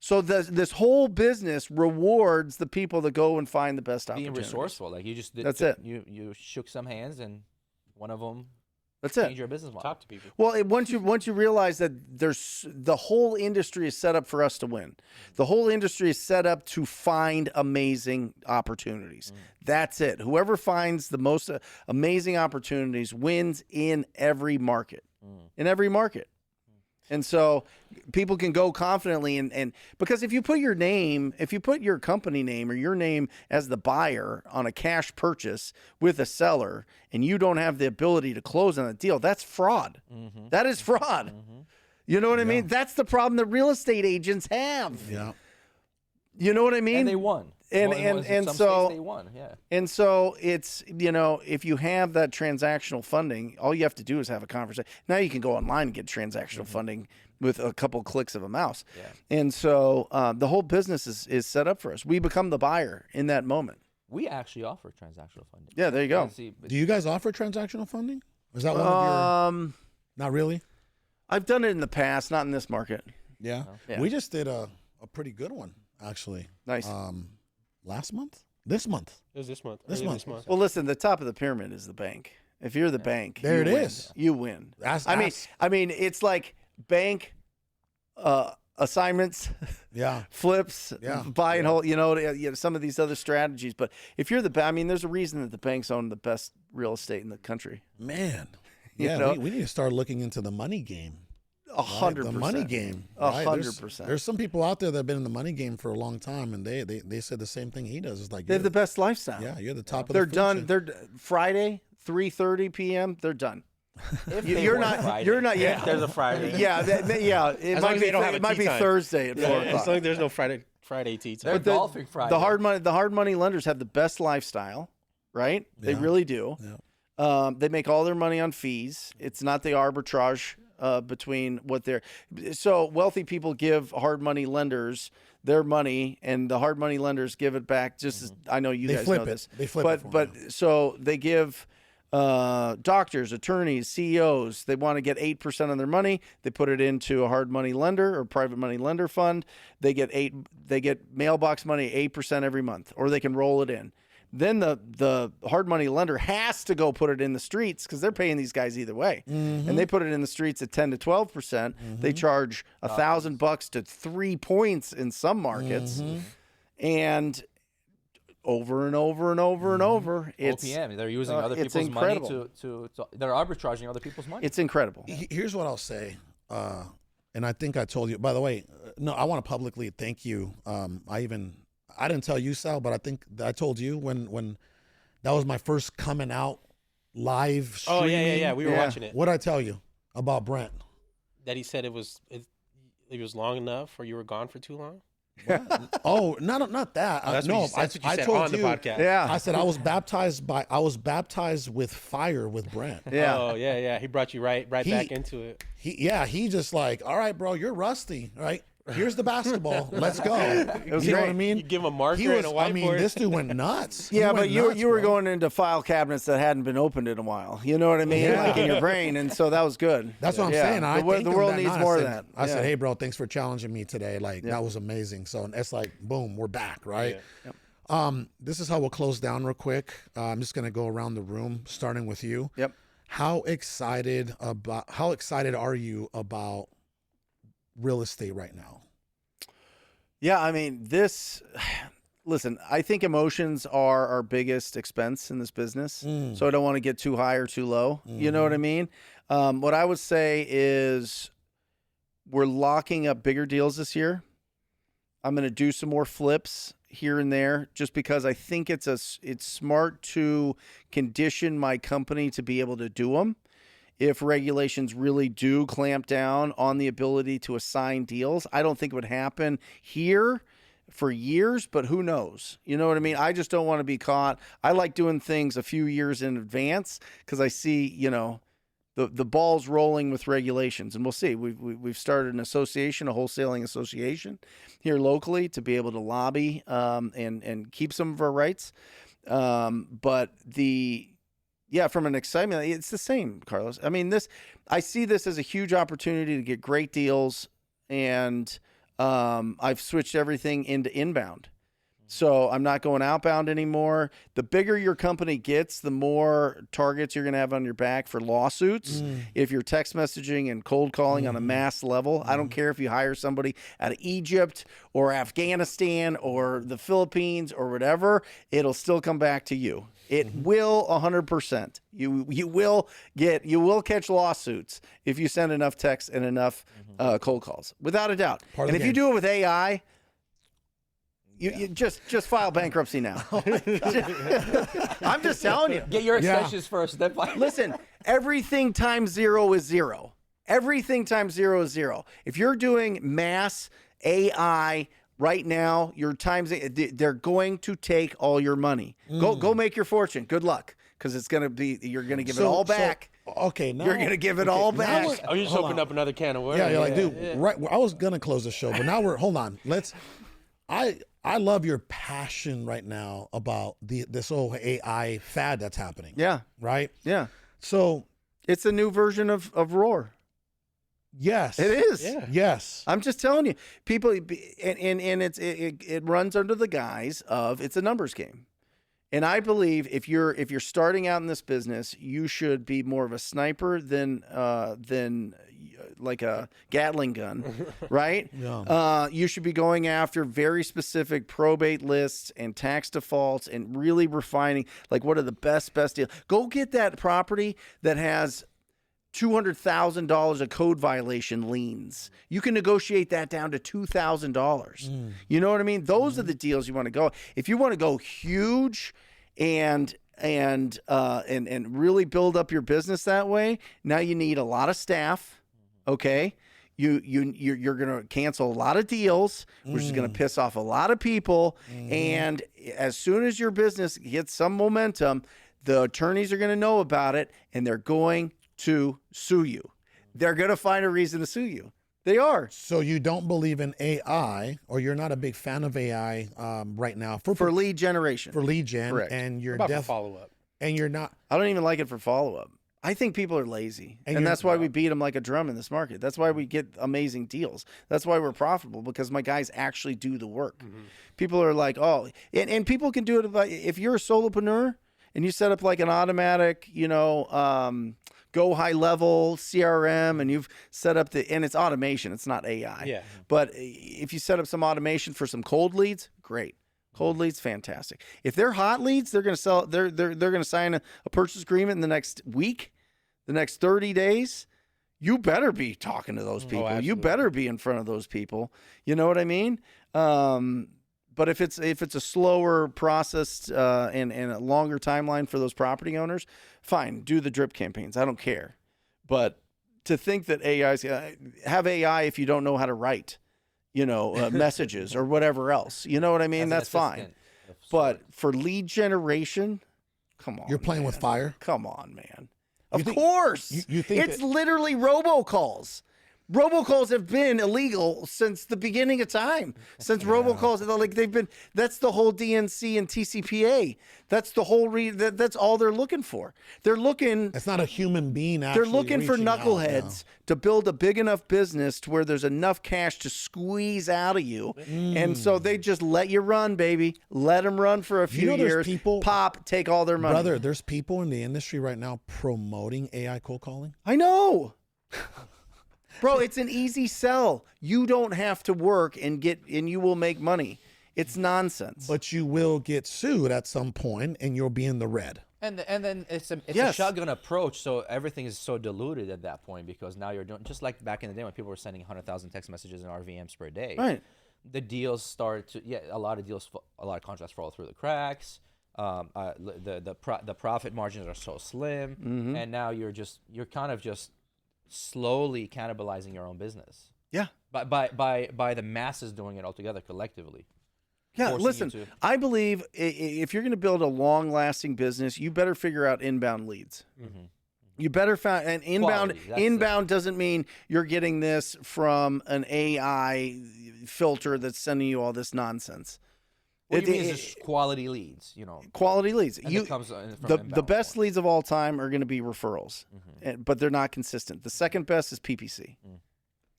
So this whole business rewards the people that go and find the best opportunities. Being resourceful, like you just did. That's it. You shook some hands, and one of them. That's changed it. Your business model. Talk to people. Well, once you realize that the whole industry is set up for us to win. The whole industry is set up to find amazing opportunities. That's it. Whoever finds the most amazing opportunities wins in every market. In every market. And so people can go confidently and because if you put your company name or your name as the buyer on a cash purchase with a seller, and you don't have the ability to close on a deal, that's fraud. That is fraud. You know what I mean? That's the problem that real estate agents have. Yeah. You know what I mean? And they won. And Well, in some so states they won. Yeah. And so it's, if you have that transactional funding, all you have to do is have a conversation. Now you can go online and get transactional funding with a couple clicks of a mouse. Yeah. And so the whole business is set up for us. We become the buyer in that moment. We actually offer transactional funding. Yeah, there you go. See, Do you guys offer transactional funding? Is that one of your? Not really. I've done it in the past, not in this market. Yeah. Yeah. We just did a pretty good one actually. Nice. Last month? This month? It was this month. This early month. Well, listen, the top of the pyramid is the bank. If you're the bank, There you it win. is. You win. Ask- I ask- mean, it's like bank assignments, Yeah. flips, Yeah. buy and hold. Some of these other strategies. But if you're there's a reason that the banks own the best real estate in the country. Man. You Yeah, know? we need to start looking into the money game. 100%. The money game. 100%. There's some people out there that have been in the money game for a long time, and they said the same thing he does. It's like They have the best lifestyle. yeah, you're the top of They're the food done. chain. They're Friday, 3:30 p.m. They're done. if You- they you're won not. Friday. You're not. If Yeah. there's a Friday. Yeah. Yeah. It As long might as be. they don't have a It might tea be time. Thursday at 4 As o'clock. long as there's no Friday tea They're time. golfing Friday. The hard money lenders have the best lifestyle, right? They Yeah. really do. Yeah. They make all their money on fees. It's not the arbitrage between what they're. So wealthy people give hard money lenders their money, and the hard money lenders give it back. Just as I know you They guys flip know it. this. They flip but it for but so they give. Doctors, attorneys, CEOs, they want to get 8% on their money. They put it into a hard money lender or private money lender fund. They get mailbox money 8% every month, or they can roll it in. Then the hard money lender has to go put it in the streets because they're paying these guys either way, and they put it in the streets at 10 to 12%. They charge $1,000 to 3 points in some markets, and over and over and over and over. It's OPM. They're using other it's people's money incredible. to they're arbitraging other people's money. It's incredible. Here's what I'll say, and I think I told you. By the way, no, I want to publicly thank you. I didn't tell you, Sal, but I think I told you when that was my first coming out live streaming. Oh yeah. We were Yeah. watching it. What'd I tell you about Brent? That he said it was long enough, or you were gone for too long. Oh, not that. That's no, what you I said told on you. the podcast. Yeah. I said I was baptized with fire with Brent. Yeah. Oh yeah. He brought you right He- back into it. He just like, all right, bro, you're rusty, right? Here's the basketball. Let's go. was You know great. what I mean? You give him a marker He was, and a whiteboard. I mean, this dude went nuts. He Yeah, went but you nuts, were bro. going into file cabinets that hadn't been opened in a while. You know what I mean? Yeah. Like in your brain, and so that was good. That's what I'm Yeah. saying. I The thanked him world that needs night. more I of said, that. I said, Yeah. hey, bro, thanks for challenging me today. Like, that was amazing. So it's like, boom, we're back, right? Yeah. This is how we'll close down real quick. I'm just going to go around the room, starting with you. Yep. How excited are you about real estate right now? Yeah, I mean, listen, I think emotions are our biggest expense in this business. So I don't want to get too high or too low. You know what I mean? What I would say is we're locking up bigger deals this year. I'm going to do some more flips here and there just because I think it's smart to condition my company to be able to do them. If regulations really do clamp down on the ability to assign deals, I don't think it would happen here for years, but who knows? You know what I mean? I just don't want to be caught. I like doing things a few years in advance because I see, the ball's rolling with regulations, and we'll see. We've started an association, a wholesaling association here locally to be able to lobby and keep some of our rights. From an excitement, it's the same, Carlos. I mean, I see this as a huge opportunity to get great deals, and I've switched everything into inbound. So I'm not going outbound anymore. The bigger your company gets, the more targets you're going to have on your back for lawsuits. If you're text messaging and cold calling on a mass level, I don't care if you hire somebody out of Egypt or Afghanistan or the Philippines or whatever, it'll still come back to you. It will 100%. You will catch lawsuits if you send enough texts and enough cold calls, without a doubt. And if you do it with AI, you just file bankruptcy now. I'm just telling you. Get your extensions first. Then Listen, everything times zero is zero. Everything times zero is zero. If you're doing mass AI right now, your times, they're going to take all your money. Go make your fortune. Good luck. Because it's going to be, you're going to give it all back. Okay, now You're going to give it all back. Oh, you just opened up another can of worms. Yeah, you're like, dude, right. I was gonna close the show, but now hold on. I love your passion right now about this whole AI fad that's happening. Yeah. Right? Yeah. So It's a new version of Roar. yes. It is. Yeah. Yes. I'm just telling you, people, and it runs under the guise of it's a numbers game. And I believe if you're starting out in this business, you should be more of a sniper than like a Gatling gun, right? Yeah. You should be going after very specific probate lists and tax defaults and really refining like what are the best deals. Go get that property that has $200,000 of code violation liens. You can negotiate that down to $2,000. You know what I mean? Those are the deals you want to go. If you want to go huge and really build up your business that way, now you need a lot of staff. Okay. You're going to cancel a lot of deals, which is going to piss off a lot of people. And as soon as your business gets some momentum, the attorneys are going to know about it and they're going to sue you. They're going to find a reason to sue you. They are. So you don't believe in AI, or you're not a big fan of AI right now For lead generation. for lead gen, Correct. and you're About follow up. and you're not. I don't even like it for follow-up. I think people are lazy. And that's why we beat them like a drum in this market. That's why we get amazing deals. That's why we're profitable, because my guys actually do the work. People are like, oh, and people can do it. If you're a solopreneur and you set up like an automatic, go high level CRM, and you've set up and it's automation, it's not AI. Yeah. But if you set up some automation for some cold leads, great. Cold leads, fantastic. If they're hot leads, they're going to sell. They're going to sign a purchase agreement in the next week, the next 30 days. You better be talking to those people. You better be in front of those people. You know what I mean? But if it's a slower process and a longer timeline for those property owners, fine, do the drip campaigns. I don't care. But to think that have AI if you don't know how to write, messages or whatever else, you know what I mean? That's fine. But for lead generation, come on. You're playing with fire. Come on, man. Of course. You think it's literally robocalls. Robocalls have been illegal since the beginning of time. Since robocalls, that's the whole DNC and TCPA. That's the whole that's all they're looking for. They're looking. It's not a human being. They're looking for knuckleheads to build a big enough business to where there's enough cash to squeeze out of you, and so they just let you run, baby. Let them run for a few years. Pop, take all their money. Brother, there's people in the industry right now promoting AI cold calling. I know. Bro, it's an easy sell. You don't have to work and you will make money. It's nonsense. But you will get sued at some point, and you'll be in the red. And then it's a shotgun approach, so everything is so diluted at that point, because now you're doing just like back in the day when people were sending 100,000 text messages and RVMs per day. Right. The deals started to a lot of contracts fall through the cracks. The profit margins are so slim, and now you're kind of just slowly cannibalizing your own business. Yeah. By the masses doing it all together collectively. Yeah, listen, I believe if you're going to build a long-lasting business, you better figure out inbound leads. You better find an inbound. Inbound doesn't mean you're getting this from an AI filter that's sending you all this nonsense. What you mean is just quality leads, Quality leads. The best leads of all time are going to be referrals, but they're not consistent. The second best is PPC.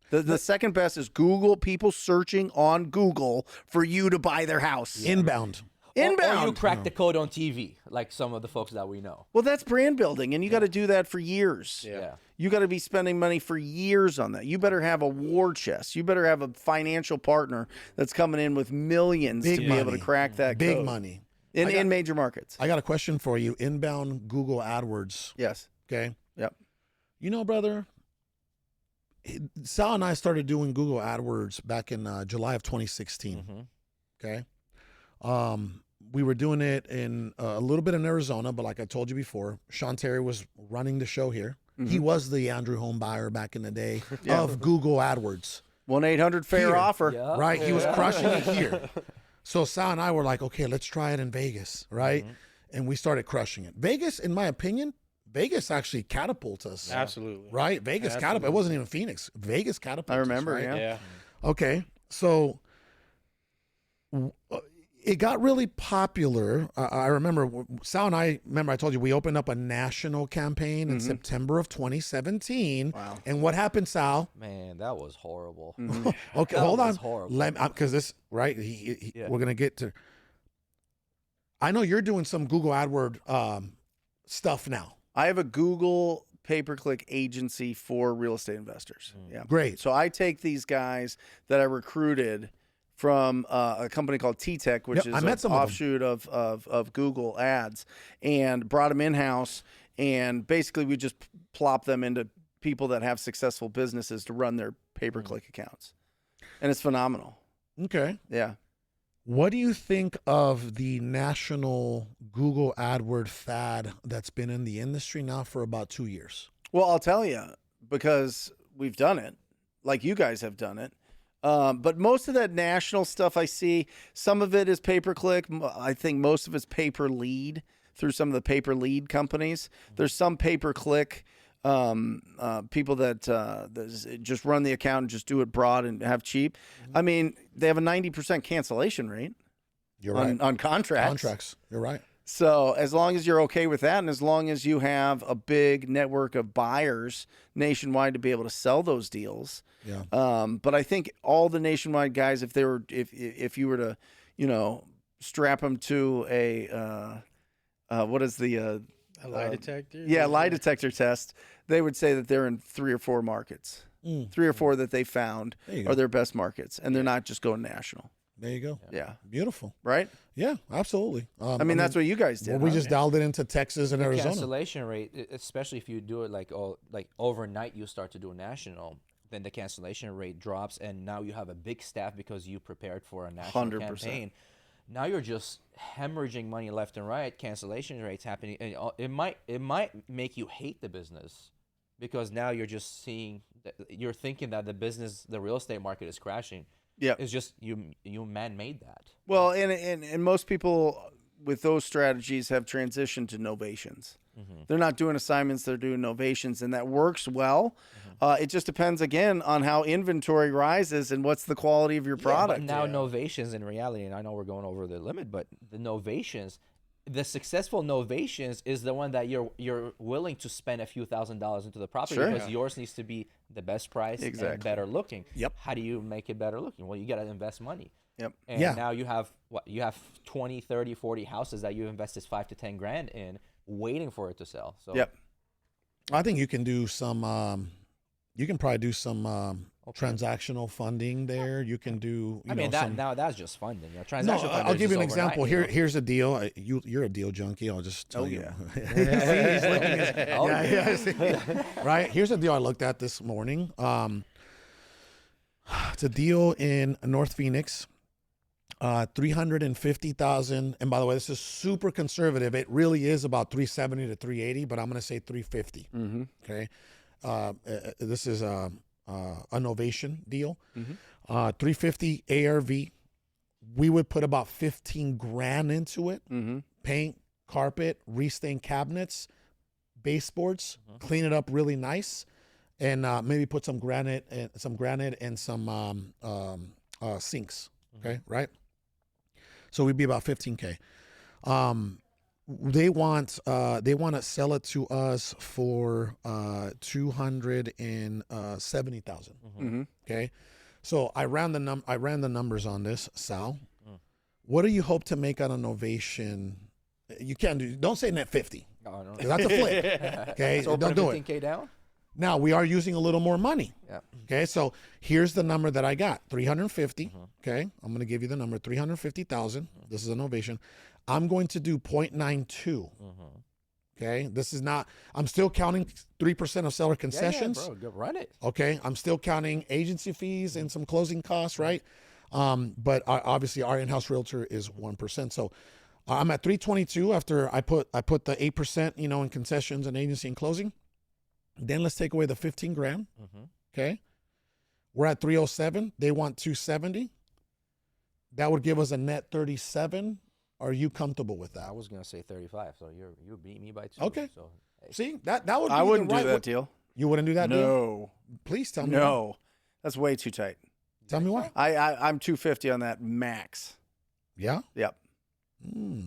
The second best is Google, people searching on Google for you to buy their house. Inbound. Or you crack the code on TV, like some of the folks that we know. Well, that's brand building, and you got to do that for years. Yeah. You got to be spending money for years on that. You better have a war chest. You better have a financial partner that's coming in with millions to be able to crack that Big code. money. In major markets. I got a question for you. Inbound Google AdWords. Yes. Okay. Yep. Brother, Sal and I started doing Google AdWords back in July of 2016. Okay. We were doing it in a little bit in Arizona, but like I told you before, Sean Terry was running the show here. He was the Andrew Home buyer back in the day of Google AdWords. 1-800-FAIR Here. offer. Yeah. right? He was crushing it here. So Sal and I were like, okay, let's try it in Vegas, right? And we started crushing it. Vegas, in my opinion, Vegas actually catapults us. Absolutely. Right? Vegas catapult. It wasn't even Phoenix. Vegas catapults I remember, us, right? yeah. Okay. So it got really popular. I remember Sal and I told you we opened up a national campaign in September of 2017. Wow. And what happened, Sal? Man, that was horrible. Okay, That hold was on. horrible. Because this, right? Yeah. We're going to get to. I know you're doing some Google AdWord stuff now. I have a Google pay-per-click agency for real estate investors. Yeah. Great. So I take these guys that I recruited from a company called T-Tech, which Yep, I is met an some of them. offshoot of Google Ads, and brought them in-house. And basically, we just plop them into people that have successful businesses to run their pay-per-click accounts. And it's phenomenal. Okay. Yeah. What do you think of the national Google AdWord fad that's been in the industry now for about 2 years? Well, I'll tell you, because we've done it, like you guys have done it. But most of that national stuff I see, some of it is pay-per-click. I think most of it's pay-per-lead through some of the pay-per-lead companies. There's some pay-per-click people that just run the account and just do it broad and have cheap. I mean, they have a 90% cancellation rate You're right. on contracts. Contracts. You're right. So as long as you're okay with that, and as long as you have a big network of buyers nationwide to be able to sell those deals. Yeah. But I think all the nationwide guys, if you were to, strap them to a what is the A lie detector? lie detector test, they would say that they're in 3 or 4 markets, 3 or 4 that they found There you are go. their best markets, and they're not just going national. There you go. Yeah, Beautiful. right. Yeah, absolutely. I mean, that's what you guys did. Well, we huh? just dialed it into Texas and The Arizona. cancellation rate, especially if you do it like overnight, you start to do a national, then the cancellation rate drops, and now you have a big staff because you prepared for a national 100%. campaign. Now you're just hemorrhaging money left and right. Cancellation rates happening, and it might make you hate the business because now you're just you're thinking that the real estate market is crashing. Yeah. It's just you man-made that. Well, and most people with those strategies have transitioned to novations. They're not doing assignments; they're doing novations, and that works well. It just depends again on how inventory rises and what's the quality of your product. But now Novations in reality, and I know we're going over the limit, but the Novations, the successful Novations is the one that you're willing to spend a few $1,000s into the property Sure. because yours needs to be the best price and Exactly. better looking. Yep. How do you make it better looking? Well, you got to invest money. Yep. And Yeah. now you have 20, 30, 40 houses that you invested 5 to 10 grand in waiting for it to sell. So Yep. I think you can do some. You can probably do some transactional funding there. You can do. I mean, now that's just funding. No, Transaction funding I'll is give you an just overnight, example. you know? Here's a deal. You're a deal junkie. I'll just tell you. yeah. See, he's licking his- Oh, yeah, see. Right. Here's a deal I looked at this morning. It's a deal in North Phoenix. 350,000. And by the way, this is super conservative. It really is about 370 to 380, but I'm going to say 350. Mm-hmm. Okay. This is a Novation deal. Mm-hmm. 350 ARV. We would put about 15 grand into it. Mm-hmm. Paint, carpet, restain cabinets, baseboards, clean it up really nice, and maybe put some granite and some sinks. Okay, right? So we'd be about 15K. They want to sell it to us for 270,000. Mm-hmm. Okay, so I ran the numbers on this, Sal. What do you hope to make on a Novation? You can't don't say net 50. No, no. 'Cause that's a flip. Okay, So don't do it. 15K down? Now we are using a little more money. Yeah. Okay, so here's the number that I got: 350. Okay, I'm going to give you the number: 350,000. This is a Novation. I'm going to do 0.92. Okay, this is not. I'm still counting 3% of seller concessions. Yeah, bro, go run it. Okay, I'm still counting agency fees and some closing costs, right? But obviously our in-house realtor is 1%. So I'm at 322 after I put the 8%, in concessions and agency and closing. Then let's take away the 15 grand. Okay, We're at 307. They want 270. That would give us a net 37. Are you comfortable with I that? was gonna say 35, so you beat me by 2. Okay. So hey. See, that would be I wouldn't the right do that deal. You wouldn't do that deal? No, Please tell me. why. no, that's way too tight. Tell me why. I'm 250 on that max. Yeah? Yep, Mm.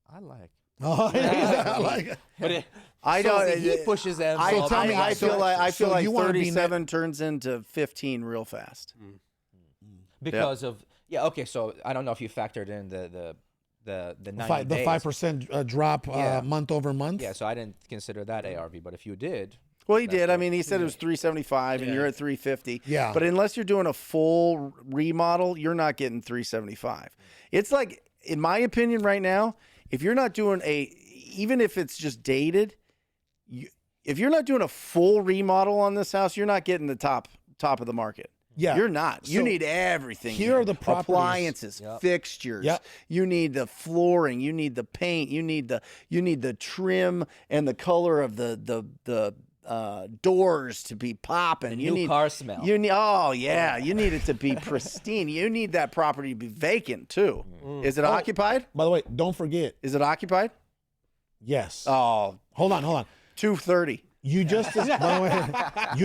I like. Oh, yeah, I like it. But I So don't. he pushes them. I, so tell I, me, I so- feel like I feel so like you wanna be 37 turns into 15 real fast. because of okay. So I don't know if you factored in the 90 The days. 5% drop Yeah. month over month. Yeah, so I didn't consider that ARV, but if you did, Well, he did. I mean, he said it was 375, and you're at 350. Yeah. But unless you're doing a full remodel, you're not getting 375. It's like, in my opinion, right now, if you're not doing even if it's just dated, if you're not doing a full remodel on this house, you're not getting the top of the market. Yeah. You're not. You So need everything. here are the properties. appliances, Yep. fixtures. Yep. You need the flooring. You need the paint. You need the trim and the color of the doors to be popping. You new need car smell. You need. Oh yeah. You need it to be pristine. You need that property to be vacant too. Is it occupied? By the way, don't forget. Is it occupied? Yes. Oh, Hold on. 230. You just by the way,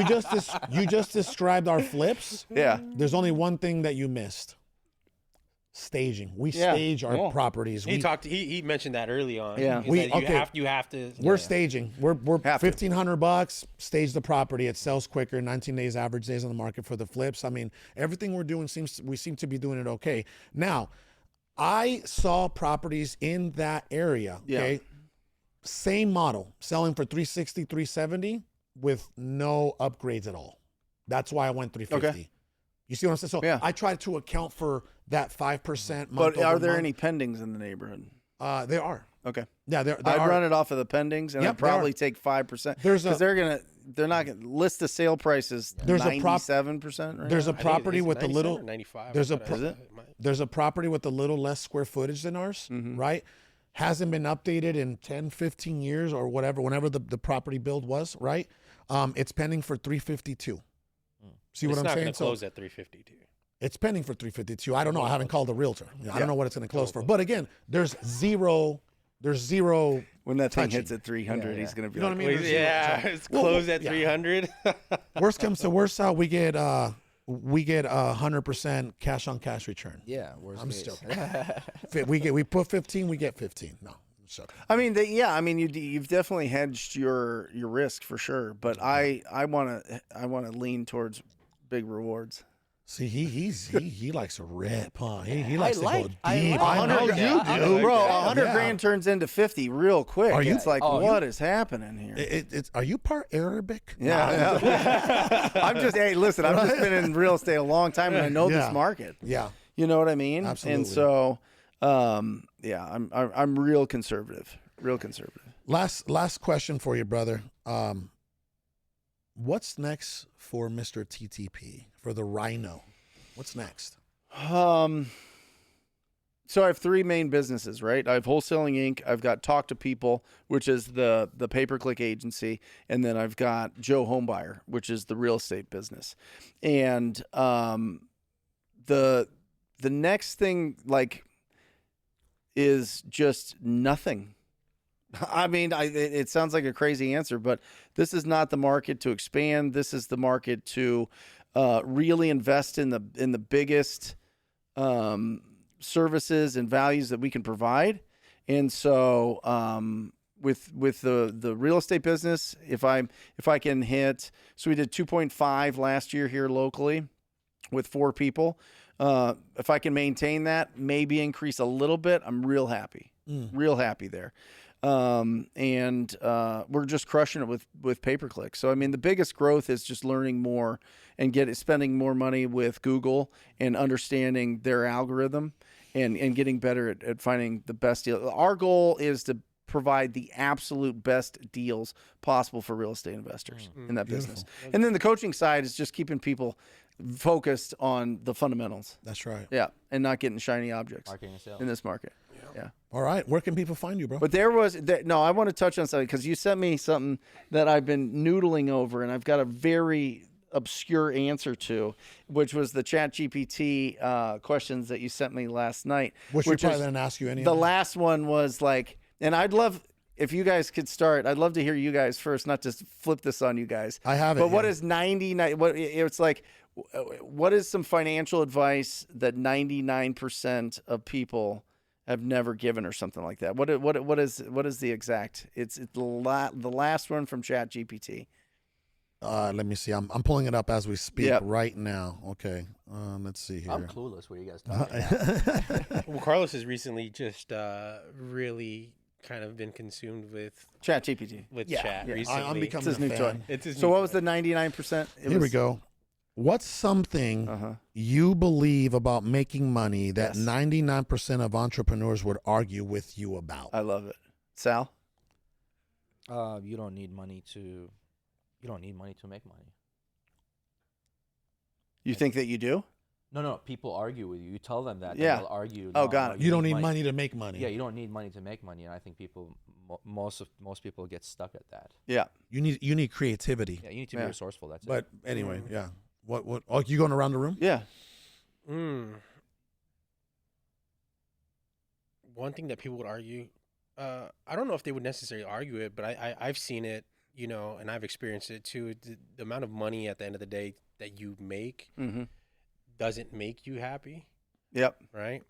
you just described our flips. Yeah. There's only one thing that you missed. Staging. We Yeah. stage our Yeah. properties. he mentioned that early on. Yeah. He said you have to. We're staging. We're Have to. $1,500. Stage the property. It sells quicker. 19 days average days on the market for the flips. I mean, everything we're doing we seem to be doing it okay. Now, I saw properties in that area. Yeah. Okay, same model, selling for 360, 370 with no upgrades at all. That's why I went 350. Okay. You see what I'm saying? So Yeah. I tried to account for that 5%. But are there month. any pendings in the neighborhood? There are. Okay. Yeah, there I'd are. run it off of the pendings, and Yep, I'd they are. probably take 5%. There's a- because they're not gonna list the sale prices. There's a prop- 97%. Right There's now? a property with a little. 95. There's a but pro- Is it? There's a property with a little less square footage than ours, Mm-hmm. right? Hasn't been updated in 10, 15 years or whatever, whenever the property build was, right? It's pending for 352. See what It's I'm not saying? going to close at 352. It's pending for 352. I don't know. I haven't called a realtor. I don't know what it's going to close for. But again, there's zero. When that thing touching. hits at 300, he's going to be You know what I like, mean? There's zero touching. It's Well, closed at yeah. 300. Worst comes to worst, we get 100% cash on cash return. yeah, worst I'm case. joking. We put 15, we get 15. No, I'm joking. I mean, you've definitely hedged your risk for sure. But I want to lean towards big rewards. See, he likes to rip, huh? He likes to go like- deep. I like I know that. you do, Bro, Yeah, 100 yeah. grand turns into 50 real quick. Are you- It's like, Oh, what is happening here? It's are you part Arabic? Yeah. I'm just, hey, listen, I've just been in real estate a long time, and I know Yeah. this market. Yeah. You know what I mean? Absolutely. And so, I'm real conservative. Real conservative. Last question for you, brother. What's next for Mr. TTP for the Rhino? What's next? So I have three main businesses, right? I have Wholesaling Inc. I've got Talk to People, which is the pay-per-click agency, and then I've got Joe Homebuyer, which is the real estate business. And the next thing is just nothing. I mean, it sounds like a crazy answer, but this is not the market to expand. This is the market to really invest in the biggest services and values that we can provide. And so with the real estate business, if I can hit, so we did 2.5 last year here locally with 4 people. If I can maintain that, maybe increase a little bit, I'm real happy. Real happy there. And we're just crushing it with pay-per-click. So, I mean, the biggest growth is just learning more and spending more money with Google and understanding their algorithm and getting better at finding the best deal. Our goal is to provide the absolute best deals possible for real estate investors in that business. And then the coaching side is just keeping people focused on the fundamentals. That's right. Yeah. And not getting shiny objects Marketing and sales. in this market. Yeah. All right. Where can people find you, bro? But no, I want to touch on something because you sent me something that I've been noodling over, and I've got a very obscure answer to, which was the ChatGPT questions that you sent me last night. Which we probably didn't ask you any. The last one was like, and I'd love if you guys could start. I'd love to hear you guys first, not just flip this on you guys. I have it. But what is 99? What it's like? What is some financial advice that 99% of people have never given, or something like that? What is the exact? It's the last one from ChatGPT. Let me see. I'm pulling it up as we speak right now. Okay. Let's see here. I'm clueless what you guys talking about. Well, Carlos has recently just really kind of been consumed with ChatGPT. chat recently. I'm becoming It's his a new fan. toy. It's his So new what was toy. the 99%? Here we go. What's something you believe about making money that 99% of entrepreneurs would argue with you about? I love it. Sal? You don't need money to make money. You think that you do? No. People argue with you. You tell them that. Yeah. They'll argue. Oh, "No, got no, it. You don't need money to make money. Yeah, you don't need money to make money, and I think most people get stuck at that. Yeah. You need creativity. Yeah, you need to be resourceful. That's But it. anyway, yeah. What? Oh, you going around the room? Yeah. One thing that people would argue, I don't know if they would necessarily argue it, but I've seen it, and I've experienced it too. The amount of money at the end of the day that you make doesn't make you happy, Yep. right?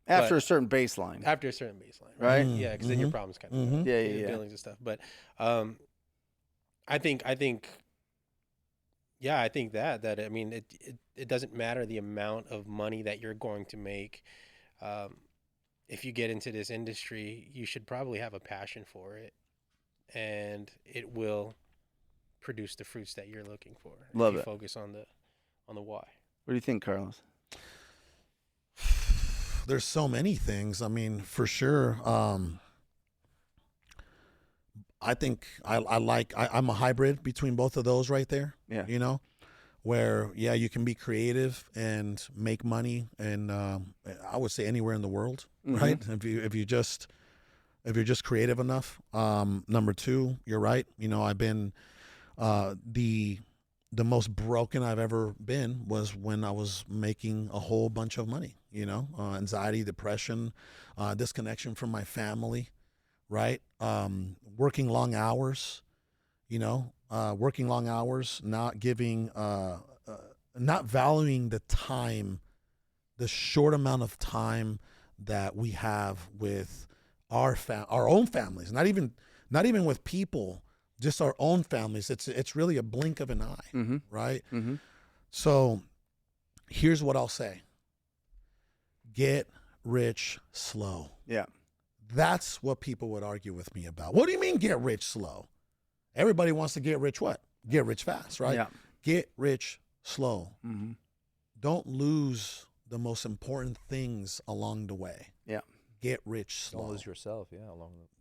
After a certain baseline. After a certain baseline, Right? Yeah, because then your problems kind of Yeah. billings and stuff. But I think that I mean it doesn't matter the amount of money that you're going to make. If you get into this industry, you should probably have a passion for it, and it will produce the fruits that you're looking for. Love if you it. Focus on the why. What do you think, Carlos? There's so many things. I mean, for sure. I think I'm a hybrid between both of those right there. Yeah. Where you can be creative and make money, and I would say anywhere in the world, right? If you're just creative enough. Number two, you're right. I've been the most broken I've ever been was when I was making a whole bunch of money. Anxiety, depression, disconnection from my family, right? Working long hours, not giving, not valuing the time, the short amount of time that we have with our own families, not even with people, just our own families. It's really a blink of an eye, right? So here's what I'll say. Get rich slow. Yeah. That's what people would argue with me about. What do you mean get rich slow? Everybody wants to get rich what? Get rich fast, right? Yeah. Get rich slow. Don't lose the most important things along the way. Yeah. Get rich slow. Don't lose yourself. Yeah.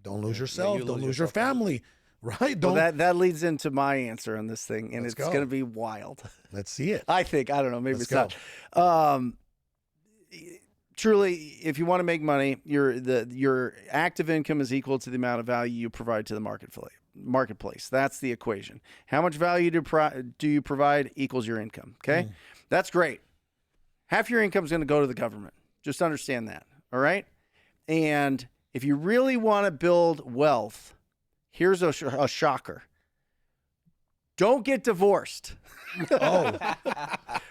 Don't lose yourself. you Don't lose lose your yourself. family, right? Well, Don't. that leads into my answer on this thing, and Let's it's go. going to be wild. Let's see it. I think. I don't know. Maybe Let's it's not. Truly, if you want to make money, your active income is equal to the amount of value you provide to the marketplace. That's the equation. How much value do you provide equals your income. Okay, that's great. Half your income is going to go to the government. Just understand that. All right. And if you really want to build wealth, here's a shocker. Don't get divorced.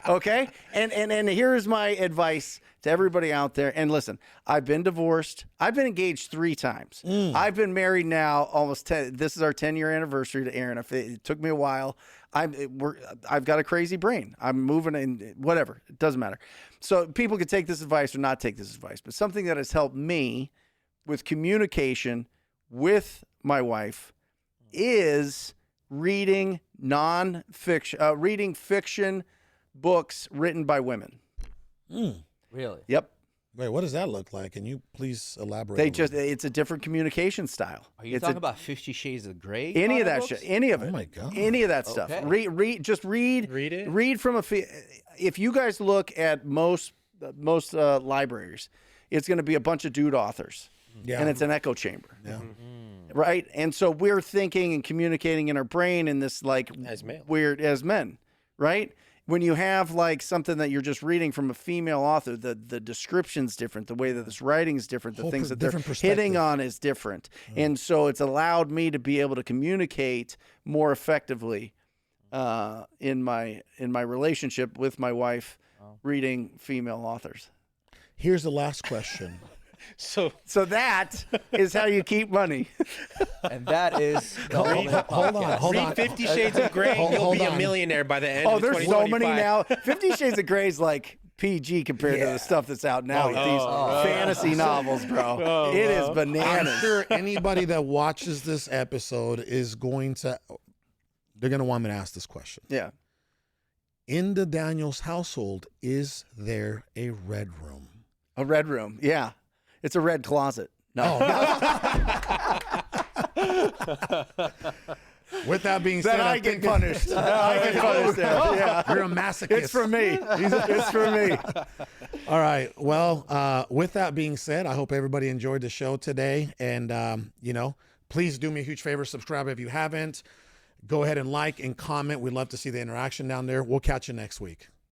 Okay. And here's my advice to everybody out there. And listen, I've been divorced. I've been engaged 3 times. I've been married now almost 10. This is our 10-year anniversary to Aaron. It took me a while. I've got a crazy brain. I'm moving in whatever. It doesn't matter. So people could take this advice or not take this advice, but something that has helped me with communication with my wife is reading reading fiction books written by women. Really? Yep. Wait, what does that look like? Can you please elaborate? It's a different communication style. Are you talking about 50 Shades of Grey? any of that audiobooks? shit? Any of it? Oh my God. Any of that stuff. Okay. Read it. Read from if you guys look at most libraries, it's going to be a bunch of dude authors. Yeah. and it's an echo chamber. Yeah. Right. And so we're thinking and communicating in our brain in this like As male. weird as men, right? When you have like something that you're just reading from a female author, the description's different, the way that this writing is different, the Whole things that they're different hitting perspective. on is different. And so it's allowed me to be able to communicate more effectively in my relationship with my wife reading female authors. Here's the last question. So So that is how you keep money. And that is the Hold ultimate on, podcast. hold read on. 50 Shades of Grey, Hold- you'll hold be a on. millionaire by the end Oh, of there's so many 2025. now. 50 Shades of Grey is like PG compared to the stuff that's out now with these fantasy novels, bro. It is I'm bananas. sure anybody that watches this episode is going to, they're going to want me to ask this question. Yeah. In the Daniels household, is there a red room? A red room. Yeah. It's a red closet. No. With that being said, Then I get punished. I get punished there. Yeah. You're a masochist. It's for me. It's for me. All right. Well, with that being said, I hope everybody enjoyed the show today. And, please do me a huge favor. Subscribe if you haven't. Go ahead and like and comment. We'd love to see the interaction down there. We'll catch you next week.